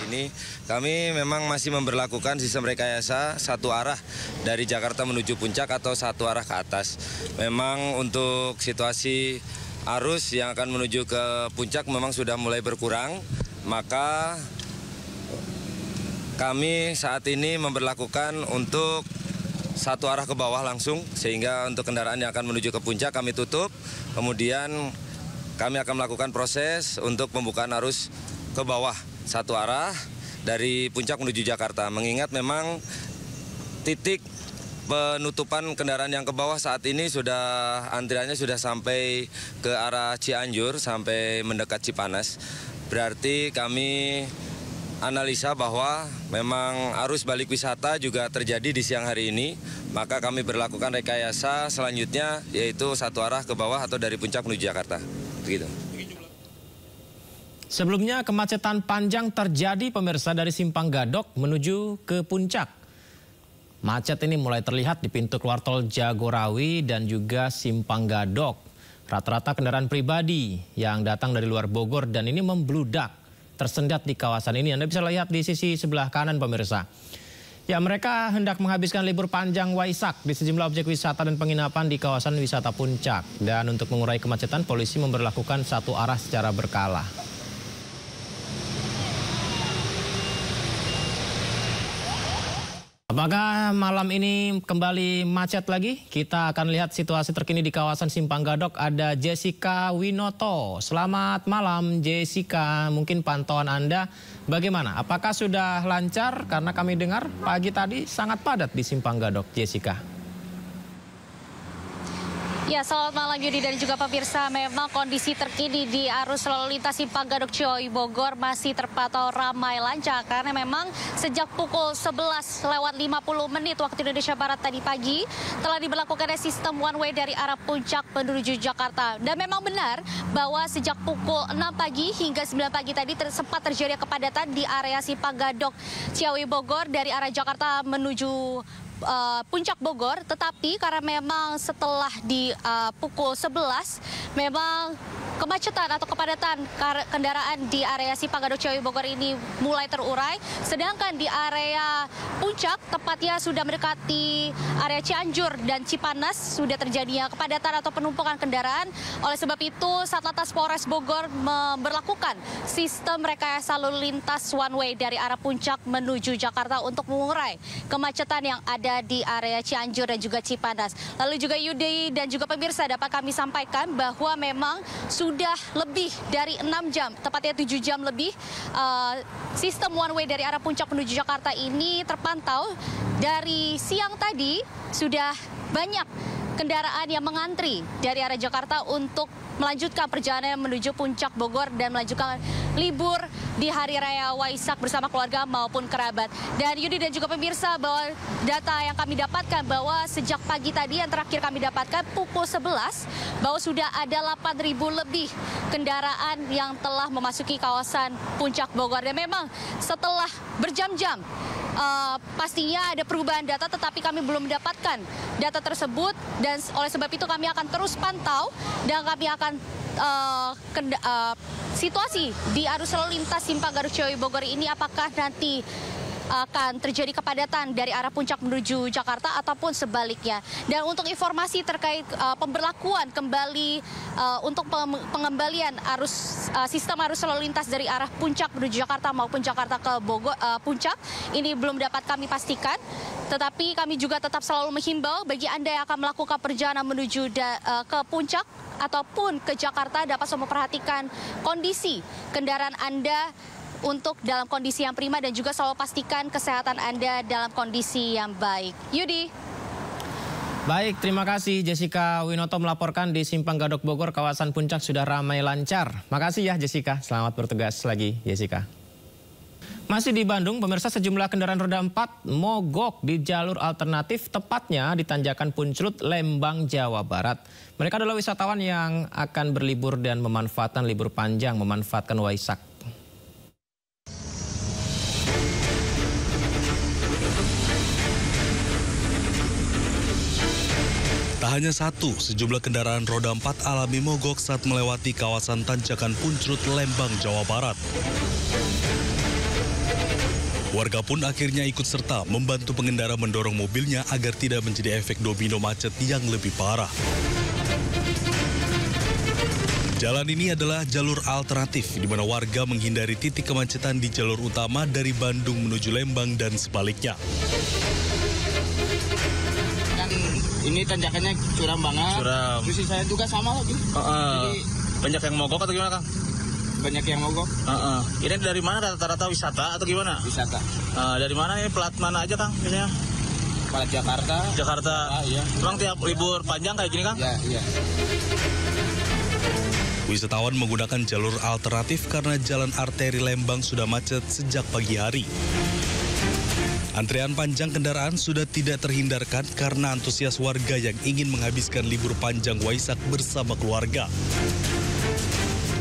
Ini kami memang masih memberlakukan sistem rekayasa satu arah dari Jakarta menuju Puncak atau satu arah ke atas. Memang untuk situasi arus yang akan menuju ke Puncak memang sudah mulai berkurang, maka kami saat ini memberlakukan untuk satu arah ke bawah langsung, sehingga untuk kendaraan yang akan menuju ke Puncak kami tutup, kemudian kami akan melakukan proses untuk pembukaan arus ke bawah satu arah dari Puncak menuju Jakarta. Mengingat memang titik penutupan kendaraan yang ke bawah saat ini sudah antriannya sudah sampai ke arah Cianjur sampai mendekat Cipanas. Berarti kami analisa bahwa memang arus balik wisata juga terjadi di siang hari ini. Maka kami berlakukan rekayasa selanjutnya yaitu satu arah ke bawah atau dari Puncak menuju Jakarta. Begitu.
Sebelumnya kemacetan panjang terjadi, pemirsa, dari Simpang Gadok menuju ke Puncak. Macet ini mulai terlihat di pintu keluar tol Jagorawi dan juga Simpang Gadok. Rata-rata kendaraan pribadi yang datang dari luar Bogor dan ini membludak, tersendat di kawasan ini. Anda bisa lihat di sisi sebelah kanan, pemirsa. Ya, mereka hendak menghabiskan libur panjang Waisak di sejumlah objek wisata dan penginapan di kawasan wisata Puncak. Dan untuk mengurai kemacetan, polisi memberlakukan satu arah secara berkala. Apakah malam ini kembali macet lagi? Kita akan lihat situasi terkini di kawasan Simpang Gadok. Ada Jessica Winoto. Selamat malam Jessica, mungkin pantauan Anda bagaimana? Apakah sudah lancar? Karena kami dengar pagi tadi sangat padat di Simpang Gadok, Jessica.
Ya, selamat malam Yudi dan juga pemirsa. Memang kondisi terkini di arus lalu lintas Simpang Gadok Ciawi Bogor masih terpantau ramai lancar karena memang sejak pukul 11:50 waktu Indonesia Barat tadi pagi telah diberlakukan sistem one way dari arah Puncak menuju Jakarta. Dan memang benar bahwa sejak pukul 6 pagi hingga 9 pagi tadi sempat terjadi kepadatan di area Simpang Gadok Ciawi Bogor dari arah Jakarta menuju Puncak Bogor, tetapi karena memang setelah di pukul 11 memang kemacetan atau kepadatan kendaraan di area Simpang Gadok Ciawi Bogor ini mulai terurai, sedangkan di area Puncak tepatnya sudah mendekati area Cianjur dan Cipanas sudah terjadinya kepadatan atau penumpukan kendaraan. Oleh sebab itu Satlantas Polres Bogor memberlakukan sistem rekayasa lalu lintas one way dari arah Puncak menuju Jakarta untuk mengurai kemacetan yang ada di area Cianjur dan juga Cipanas. Lalu juga Yudi dan juga pemirsa, dapat kami sampaikan bahwa memang sudah lebih dari 6 jam, tepatnya 7 jam lebih, sistem one way dari arah Puncak menuju Jakarta ini terpantau. Dari siang tadi sudah banyak kendaraan yang mengantri dari arah Jakarta untuk melanjutkan perjalanan menuju Puncak Bogor dan melanjutkan libur di Hari Raya Waisak bersama keluarga maupun kerabat. Dan Yudi dan juga pemirsa, bahwa data yang kami dapatkan bahwa sejak pagi tadi yang terakhir kami dapatkan pukul 11 bahwa sudah ada 8.000 lebih kendaraan yang telah memasuki kawasan Puncak Bogor. Dan memang setelah berjam-jam pastinya ada perubahan data, tetapi kami belum mendapatkan data tersebut, dan oleh sebab itu kami akan terus pantau dan kami akan situasi di arus lalu lintas Simpang Gadok Ciawi Bogor ini apakah nanti akan terjadi kepadatan dari arah Puncak menuju Jakarta ataupun sebaliknya. Dan untuk informasi terkait pemberlakuan kembali untuk pengembalian sistem arus lalu lintas dari arah Puncak menuju Jakarta maupun Jakarta ke Bogor, Puncak ini belum dapat kami pastikan. Tetapi kami juga tetap selalu menghimbau bagi Anda yang akan melakukan perjalanan menuju ke Puncak ataupun ke Jakarta dapat memperhatikan kondisi kendaraan Anda untuk dalam kondisi yang prima dan juga selalu pastikan kesehatan Anda dalam kondisi yang baik. Yudi.
Baik, terima kasih Jessica Winoto melaporkan di Simpang Gadok Bogor, kawasan Puncak sudah ramai lancar. Makasih ya Jessica, selamat bertugas lagi Jessica. Masih di Bandung, pemirsa, sejumlah kendaraan roda 4 mogok di jalur alternatif, tepatnya di Tanjakan Punclut, Lembang, Jawa Barat. Mereka adalah wisatawan yang akan berlibur dan memanfaatkan libur panjang, memanfaatkan Waisak.
Tak hanya satu, sejumlah kendaraan roda 4 alami mogok saat melewati kawasan Tanjakan Punclut, Lembang, Jawa Barat. Warga pun akhirnya ikut serta membantu pengendara mendorong mobilnya agar tidak menjadi efek domino macet yang lebih parah. Jalan ini adalah jalur alternatif di mana warga menghindari titik kemacetan di jalur utama dari Bandung menuju Lembang dan sebaliknya.
Ini tanjakannya curam banget.
Curam.
Terus saya juga sama lagi.
Jadi banyak yang mogok atau gimana, Kang?
Banyak yang mogok.
Ini dari mana, rata-rata wisata atau gimana?
Wisata.
Dari mana ini, plat mana aja, Kang? Biasanya?
Plat Jakarta.
Jakarta.
Iya.
Emang tiap libur panjang kayak gini, Kang?
Iya.
Wisatawan menggunakan jalur alternatif karena jalan arteri Lembang sudah macet sejak pagi hari. Antrean panjang kendaraan sudah tidak terhindarkan karena antusias warga yang ingin menghabiskan libur panjang Waisak bersama keluarga.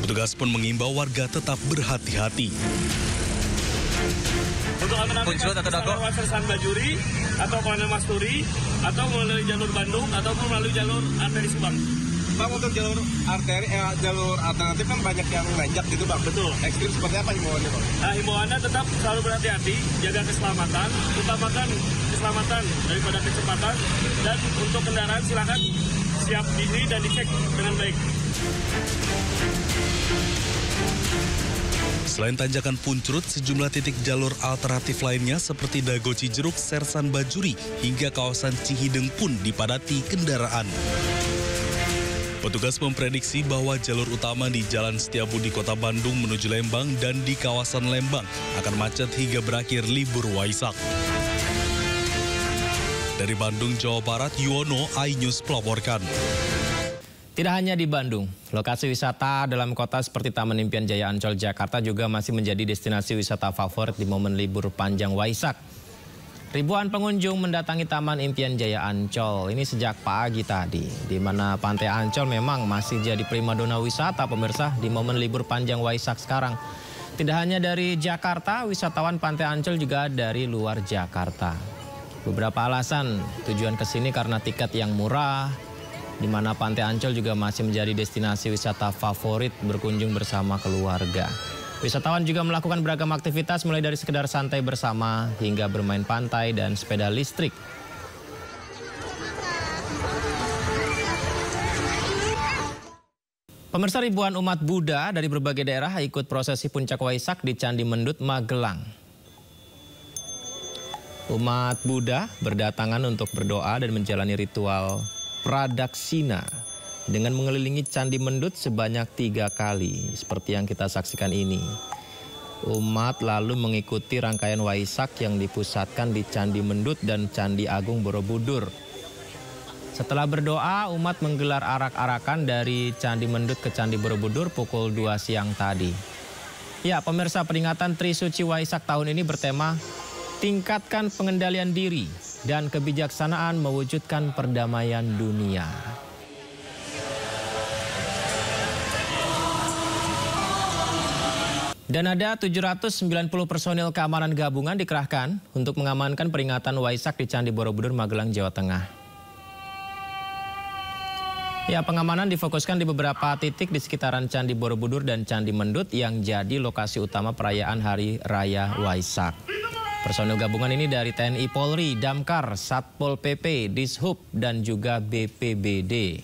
Petugas pun mengimbau warga tetap berhati-hati.
Untuk alternatif lewat Sersan Bajuri atau Kolonel Masturi atau melalui jalur Bandung ataupun melalui jalur arteri Subang.
Bang, untuk jalur alternatif kan banyak yang nanjak gitu, Bang.
Betul.
Ekstrim seperti apa himbauannya, Bang?
Nah, himbauannya tetap selalu berhati-hati, jaga keselamatan, utamakan keselamatan daripada kecepatan, dan untuk kendaraan silakan siap diri dan dicek dengan baik.
Selain tanjakan Puncrut, sejumlah titik jalur alternatif lainnya seperti Dago Cijeruk, Sersan Bajuri, hingga kawasan Cihideng pun dipadati kendaraan. Petugas memprediksi bahwa jalur utama di Jalan Setiabudi Kota Bandung menuju Lembang dan di kawasan Lembang akan macet hingga berakhir libur Waisak. Dari Bandung, Jawa Barat, Yuwono, iNews melaporkan.
Tidak hanya di Bandung, lokasi wisata dalam kota seperti Taman Impian Jaya Ancol, Jakarta juga masih menjadi destinasi wisata favorit di momen libur panjang Waisak. Ribuan pengunjung mendatangi Taman Impian Jaya Ancol ini sejak pagi tadi, di mana Pantai Ancol memang masih jadi primadona wisata pemirsa di momen libur panjang Waisak sekarang. Tidak hanya dari Jakarta, wisatawan Pantai Ancol juga dari luar Jakarta. Beberapa alasan tujuan ke sini karena tiket yang murah, di mana Pantai Ancol juga masih menjadi destinasi wisata favorit berkunjung bersama keluarga. Wisatawan juga melakukan beragam aktivitas mulai dari sekedar santai bersama hingga bermain pantai dan sepeda listrik. Pemirsa, ribuan umat Buddha dari berbagai daerah ikut prosesi puncak Waisak di Candi Mendut, Magelang. Umat Buddha berdatangan untuk berdoa dan menjalani ritual pradaksina dengan mengelilingi Candi Mendut sebanyak 3 kali, seperti yang kita saksikan ini. Umat lalu mengikuti rangkaian Waisak yang dipusatkan di Candi Mendut dan Candi Agung Borobudur. Setelah berdoa, umat menggelar arak-arakan dari Candi Mendut ke Candi Borobudur pukul 2 siang tadi. Ya, pemirsa, peringatan Trisuci Waisak tahun ini bertema tingkatkan pengendalian diri dan kebijaksanaan mewujudkan perdamaian dunia. Dan ada 790 personil keamanan gabungan dikerahkan untuk mengamankan peringatan Waisak di Candi Borobudur, Magelang, Jawa Tengah. Ya, pengamanan difokuskan di beberapa titik di sekitaran Candi Borobudur dan Candi Mendut yang jadi lokasi utama perayaan Hari Raya Waisak. Personil gabungan ini dari TNI Polri, Damkar, Satpol PP, Dishub, dan juga BPBD.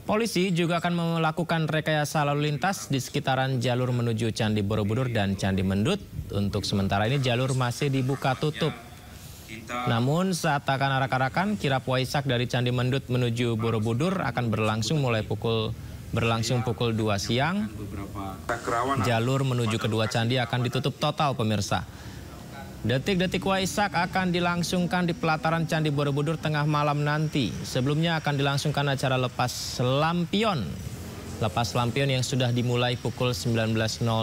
Polisi juga akan melakukan rekayasa lalu lintas di sekitaran jalur menuju Candi Borobudur dan Candi Mendut. Untuk sementara ini jalur masih dibuka tutup. Namun saat akan arak-arakan, kirap Waisak dari Candi Mendut menuju Borobudur akan berlangsung pukul 2 siang. Jalur menuju kedua candi akan ditutup total, pemirsa. Detik-detik Waisak akan dilangsungkan di pelataran Candi Borobudur tengah malam nanti. Sebelumnya akan dilangsungkan acara lepas lampion. Lepas lampion yang sudah dimulai pukul 19.00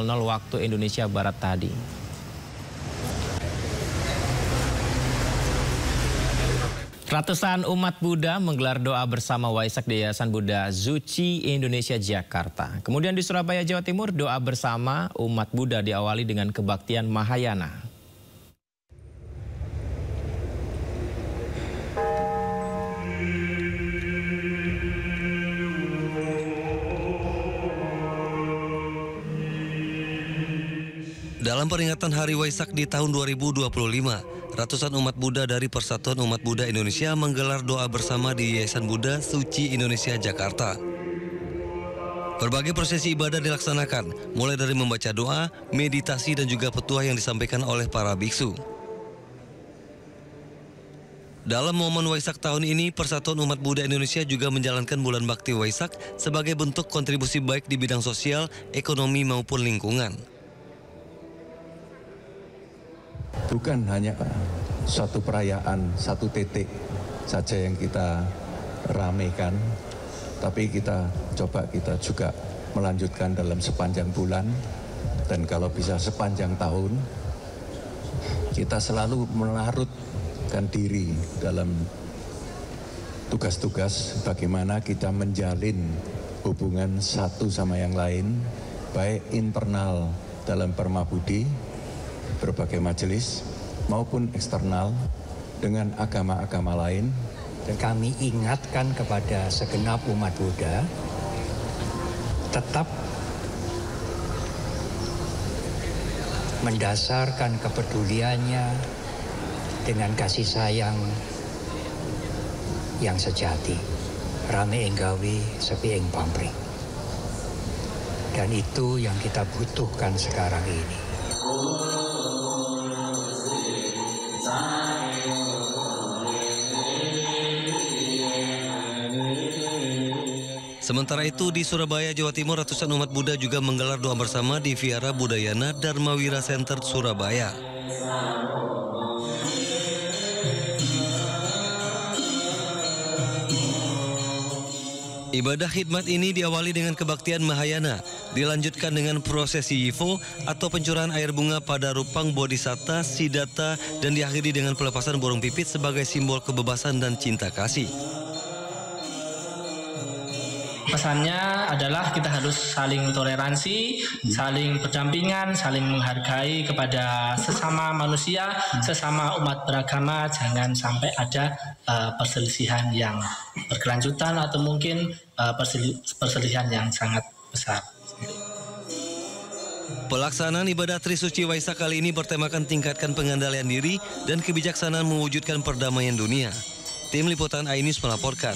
waktu Indonesia Barat tadi. Ratusan umat Buddha menggelar doa bersama Waisak di Yayasan Buddha Zuci Indonesia Jakarta. Kemudian di Surabaya, Jawa Timur, doa bersama umat Buddha diawali dengan kebaktian Mahayana.
Dalam peringatan Hari Waisak di tahun 2025, ratusan umat Buddha dari Persatuan Umat Buddha Indonesia menggelar doa bersama di Yayasan Buddha Zuci Indonesia Jakarta. Berbagai prosesi ibadah dilaksanakan, mulai dari membaca doa, meditasi, dan juga petuah yang disampaikan oleh para biksu. Dalam momen Waisak tahun ini, Persatuan Umat Buddha Indonesia juga menjalankan bulan bakti Waisak sebagai bentuk kontribusi baik di bidang sosial, ekonomi, maupun lingkungan.
Bukan hanya satu perayaan, satu titik saja yang kita ramaikan, tapi kita juga melanjutkan dalam sepanjang bulan, dan kalau bisa sepanjang tahun. Kita selalu melarutkan diri dalam tugas-tugas bagaimana kita menjalin hubungan satu sama yang lain, baik internal dalam Permabudi, berbagai majelis, maupun eksternal dengan agama-agama lain.
Dan kami ingatkan kepada segenap umat Buddha tetap mendasarkan kepeduliannya dengan kasih sayang yang sejati. Rame enggawi sepi ing pamrih. Dan itu yang kita butuhkan sekarang ini.
Sementara itu di Surabaya, Jawa Timur, ratusan umat Buddha juga menggelar doa bersama di Vihara Budayana Dharmawira Center Surabaya. Ibadah khidmat ini diawali dengan kebaktian Mahayana, dilanjutkan dengan prosesi Yivo atau pencurahan air bunga pada Rupang Bodhisatta, Siddhartha, dan diakhiri dengan pelepasan burung pipit sebagai simbol kebebasan dan cinta kasih.
Pesannya adalah kita harus saling toleransi, saling berdampingan, saling menghargai kepada sesama manusia, sesama umat beragama. Jangan sampai ada perselisihan yang berkelanjutan atau mungkin perselisihan yang sangat besar.
Pelaksanaan ibadah Trisuci Waisak kali ini bertemakan tingkatkan pengendalian diri dan kebijaksanaan mewujudkan perdamaian dunia. Tim Liputan iNews melaporkan.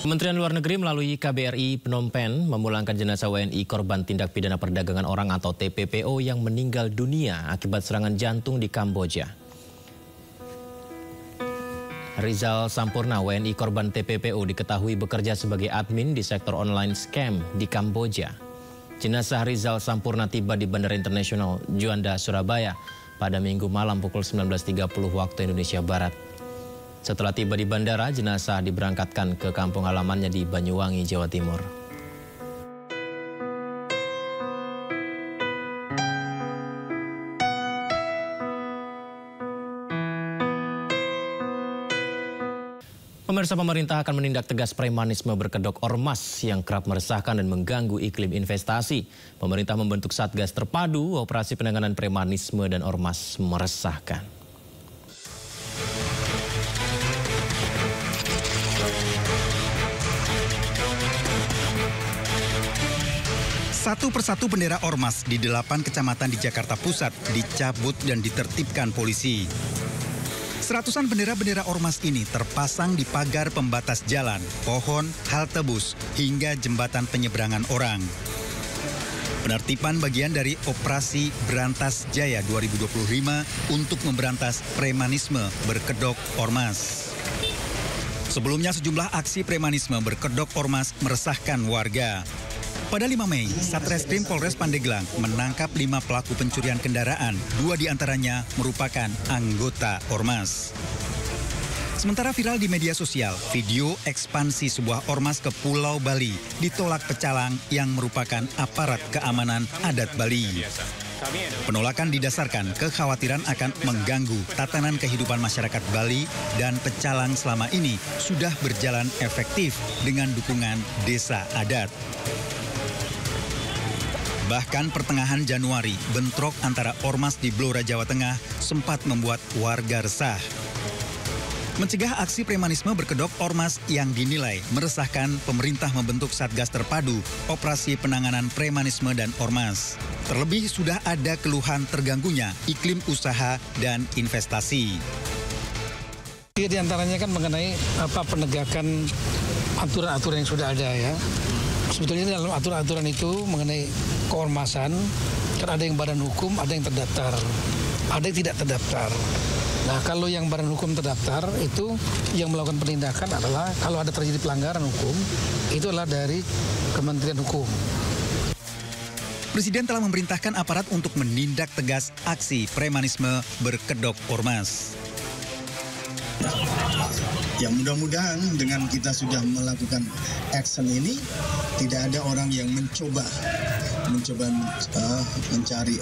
Kementerian Luar Negeri melalui KBRI Phnom Penh memulangkan jenazah WNI korban tindak pidana perdagangan orang atau TPPO yang meninggal dunia akibat serangan jantung di Kamboja. Rizal Sampurna, WNI korban TPPO, diketahui bekerja sebagai admin di sektor online scam di Kamboja. Jenazah Rizal Sampurna tiba di Bandara Internasional Juanda, Surabaya pada Minggu malam pukul 19.30 waktu Indonesia Barat. Setelah tiba di bandara, jenazah diberangkatkan ke kampung halamannya di Banyuwangi, Jawa Timur. Pemirsa, pemerintah akan menindak tegas premanisme berkedok ormas yang kerap meresahkan dan mengganggu iklim investasi. Pemerintah membentuk Satgas Terpadu Operasi Penanganan Premanisme dan Ormas Meresahkan.
Satu persatu bendera ormas di 8 kecamatan di Jakarta Pusat dicabut dan ditertibkan polisi. Seratusan bendera-bendera ormas ini terpasang di pagar pembatas jalan, pohon, halte bus, hingga jembatan penyeberangan orang. Penertiban bagian dari Operasi Berantas Jaya 2025 untuk memberantas premanisme berkedok ormas. Sebelumnya sejumlah aksi premanisme berkedok ormas meresahkan warga. Pada 5 Mei, Satreskrim Polres Pandeglang menangkap 5 pelaku pencurian kendaraan, 2 diantaranya merupakan anggota ormas. Sementara viral di media sosial, video ekspansi sebuah ormas ke Pulau Bali ditolak pecalang yang merupakan aparat keamanan adat Bali. Penolakan didasarkan kekhawatiran akan mengganggu tatanan kehidupan masyarakat Bali dan pecalang selama ini sudah berjalan efektif dengan dukungan desa adat. Bahkan pertengahan Januari, bentrok antara ormas di Blora, Jawa Tengah sempat membuat warga resah. Mencegah aksi premanisme berkedok ormas yang dinilai meresahkan, pemerintah membentuk Satgas Terpadu Operasi Penanganan Premanisme dan Ormas. Terlebih sudah ada keluhan terganggunya iklim usaha dan investasi.
Di antaranya kan mengenai penegakan aturan-aturan yang sudah ada ya. Sebetulnya dalam aturan-aturan itu mengenai keormasan, kan ada yang badan hukum, ada yang terdaftar, ada yang tidak terdaftar. Nah, kalau yang badan hukum terdaftar itu yang melakukan penindakan adalah kalau ada terjadi pelanggaran hukum, itu adalah dari Kementerian Hukum.
Presiden telah memerintahkan aparat untuk menindak tegas aksi premanisme berkedok ormas.
Ya, mudah-mudahan dengan kita sudah melakukan action ini tidak ada orang yang mencoba mencari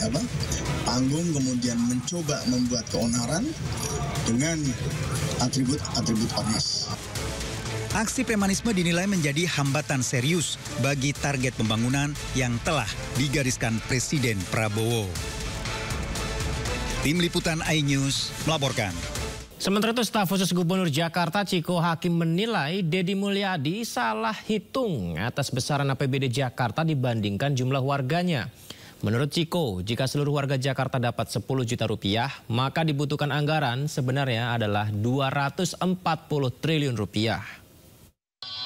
panggung, kemudian mencoba membuat keonaran dengan atribut-atribut ormas.
Aksi premanisme dinilai menjadi hambatan serius bagi target pembangunan yang telah digariskan Presiden Prabowo. Tim Liputan iNews melaporkan.
Sementara itu, staf khusus Gubernur Jakarta Ciko Hakim menilai Deddy Mulyadi salah hitung atas besaran APBD Jakarta dibandingkan jumlah warganya. Menurut Ciko, jika seluruh warga Jakarta dapat 10 juta rupiah, maka dibutuhkan anggaran sebenarnya adalah 240 triliun rupiah.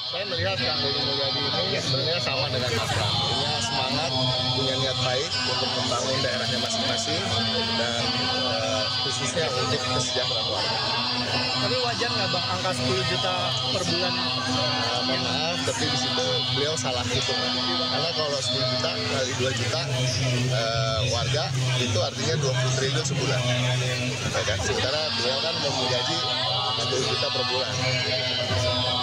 Saya melihat Kang Deddy Mulyadi ini sebenarnya sama dengan Mas Pram, punya semangat, punya niat baik untuk membangun daerahnya masing-masing dan khususnya untuk kesejahteraan warga.
Tapi wajar nggak Bang angka 10 juta per bulan?
Mohon maaf, tapi di situ beliau salah hitung. Karena kalau 10 juta kali 2 juta warga itu artinya 20 triliun sebulan. Ya kan? Sementara beliau kan menggaji 10 juta per bulan.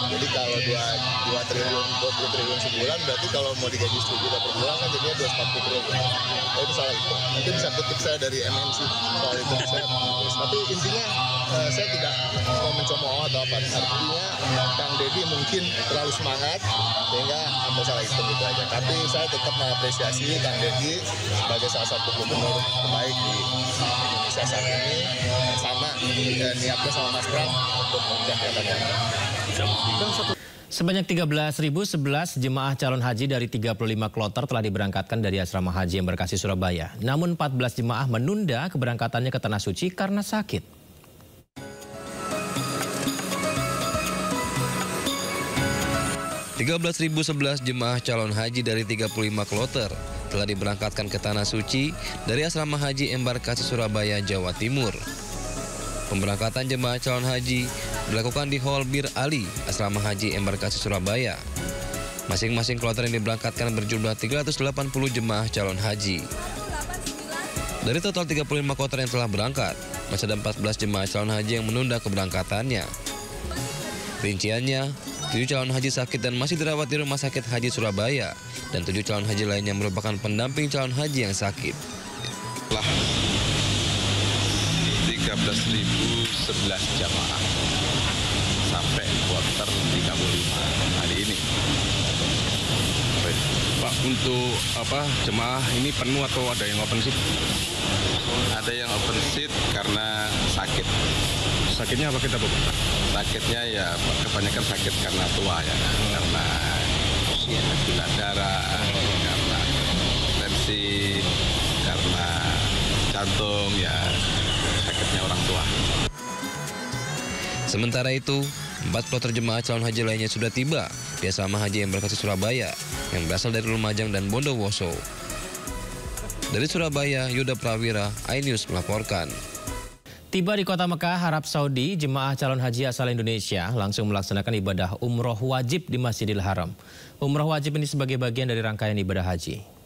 Jadi kalau 2 triliun, 20 triliun sebulan, berarti kalau mau digaji 10 juta per bulan kan jadinya 240 triliun. Oh, itu salah itu. Nanti bisa kutip saya dari MNC soal itu. Tapi intinya saya tidak mau mencemooh atau apa. Artinya Kang Deddy mungkin terlalu semangat sehingga Anda salah hitung gitu aja. Tapi saya tetap mengapresiasi Kang Deddy sebagai salah satu gubernur terbaik di Indonesia saat ini. Sama niatnya sama Mas Pram untuk menjaga daerah.
Sebanyak 13.011 jemaah calon haji dari 35 kloter telah diberangkatkan dari Asrama Haji Embarkasi Surabaya. Namun 14 jemaah menunda keberangkatannya ke Tanah Suci karena sakit.
13.011 jemaah calon haji dari 35 kloter telah diberangkatkan ke Tanah Suci dari Asrama Haji Embarkasi Surabaya, Jawa Timur. Pemberangkatan jemaah calon haji dilakukan di Hall Bir Ali, Asrama Haji Embarkasi Surabaya. Masing-masing kloter yang diberangkatkan berjumlah 380 jemaah calon haji. Dari total 35 kloter yang telah berangkat, masih ada 14 jemaah calon haji yang menunda keberangkatannya. Rinciannya, 7 calon haji sakit dan masih dirawat di Rumah Sakit Haji Surabaya, dan 7 calon haji lainnya merupakan pendamping calon haji yang sakit.
13.011 jamaah sampai kloter 35 hari ini.
Pak, untuk jemaah ini penuh atau ada yang open seat?
Ada yang open seat karena sakit.
Sakitnya apa kita, Pak?
Sakitnya ya kebanyakan sakit karena tua ya, karena gula darah, karena tensi, karena jantung ya. Sakitnya orang tua.
Sementara itu, 4 kloter jemaah calon haji lainnya sudah tiba di Asrama Haji Embarkasi Surabaya yang berasal dari Lumajang dan Bondowoso. Dari Surabaya, Yuda Prawira, iNews melaporkan.
Tiba di kota Mekah, Arab Saudi, jemaah calon haji asal Indonesia langsung melaksanakan ibadah umroh wajib di Masjidil Haram. Umroh wajib ini sebagai bagian dari rangkaian ibadah haji.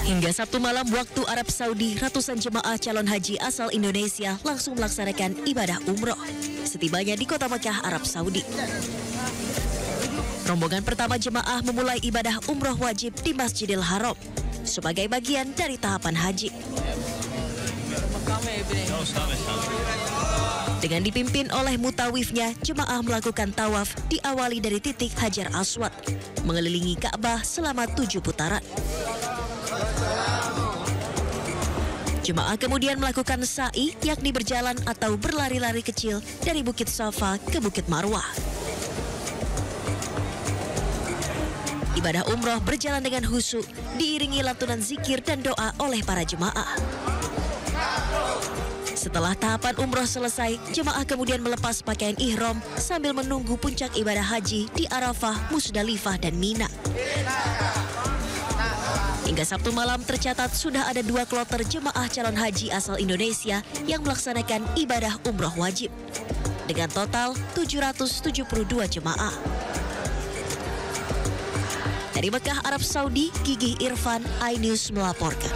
Hingga Sabtu malam waktu Arab Saudi, ratusan jemaah calon haji asal Indonesia langsung melaksanakan ibadah umroh setibanya di kota Mekah, Arab Saudi. Rombongan pertama jemaah memulai ibadah umroh wajib di Masjidil Haram sebagai bagian dari tahapan haji. Dengan dipimpin oleh mutawifnya, jemaah melakukan tawaf diawali dari titik Hajar Aswad, mengelilingi Ka'bah selama 7 putaran. Jemaah kemudian melakukan sa'i, yakni berjalan atau berlari-lari kecil dari Bukit Safa ke Bukit Marwah. Ibadah umroh berjalan dengan khusyuk, diiringi lantunan zikir dan doa oleh para jemaah. Setelah tahapan umroh selesai, jemaah kemudian melepas pakaian ihram sambil menunggu puncak ibadah haji di Arafah, Musdalifah, dan Mina. Hingga Sabtu malam tercatat sudah ada 2 kloter jemaah calon haji asal Indonesia yang melaksanakan ibadah umroh wajib. Dengan total 772 jemaah. Dari Mekah, Arab Saudi, Gigih Irfan, iNews melaporkan.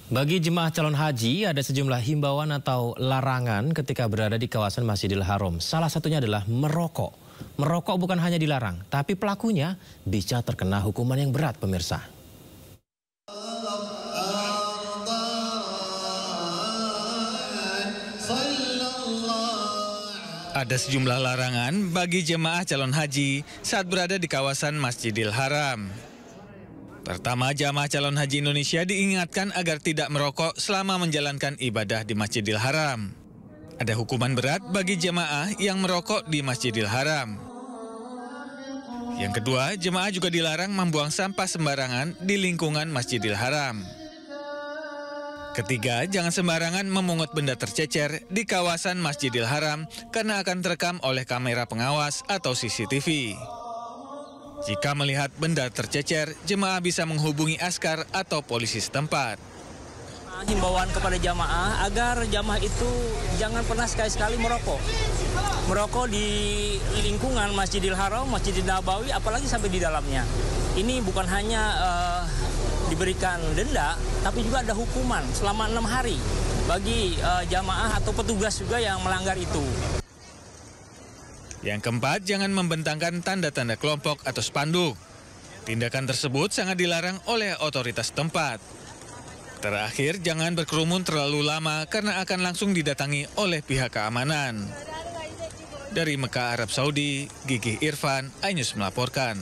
Bagi jemaah calon haji, ada sejumlah himbauan atau larangan ketika berada di kawasan Masjidil Haram. Salah satunya adalah merokok. Merokok bukan hanya dilarang, tapi pelakunya bisa terkena hukuman yang berat, pemirsa.
Ada sejumlah larangan bagi jemaah calon haji saat berada di kawasan Masjidil Haram. Pertama, jemaah calon haji Indonesia diingatkan agar tidak merokok selama menjalankan ibadah di Masjidil Haram. Ada hukuman berat bagi jemaah yang merokok di Masjidil Haram. Yang kedua, jemaah juga dilarang membuang sampah sembarangan di lingkungan Masjidil Haram. Ketiga, jangan sembarangan memungut benda tercecer di kawasan Masjidil Haram karena akan terekam oleh kamera pengawas atau CCTV. Jika melihat benda tercecer, jemaah bisa menghubungi askar atau polisi setempat.
Himbauan kepada jamaah agar jamaah itu jangan pernah sekali-sekali merokok. Merokok di lingkungan Masjidil Haram, Masjidil Nabawi, apalagi sampai di dalamnya. Ini bukan hanya diberikan denda, tapi juga ada hukuman selama 6 hari bagi jamaah atau petugas juga yang melanggar itu.
Yang keempat, jangan membentangkan tanda-tanda kelompok atau spanduk. Tindakan tersebut sangat dilarang oleh otoritas tempat. Terakhir, jangan berkerumun terlalu lama karena akan langsung didatangi oleh pihak keamanan. Dari Mekah, Arab Saudi, Gigi Irfan, iNews melaporkan.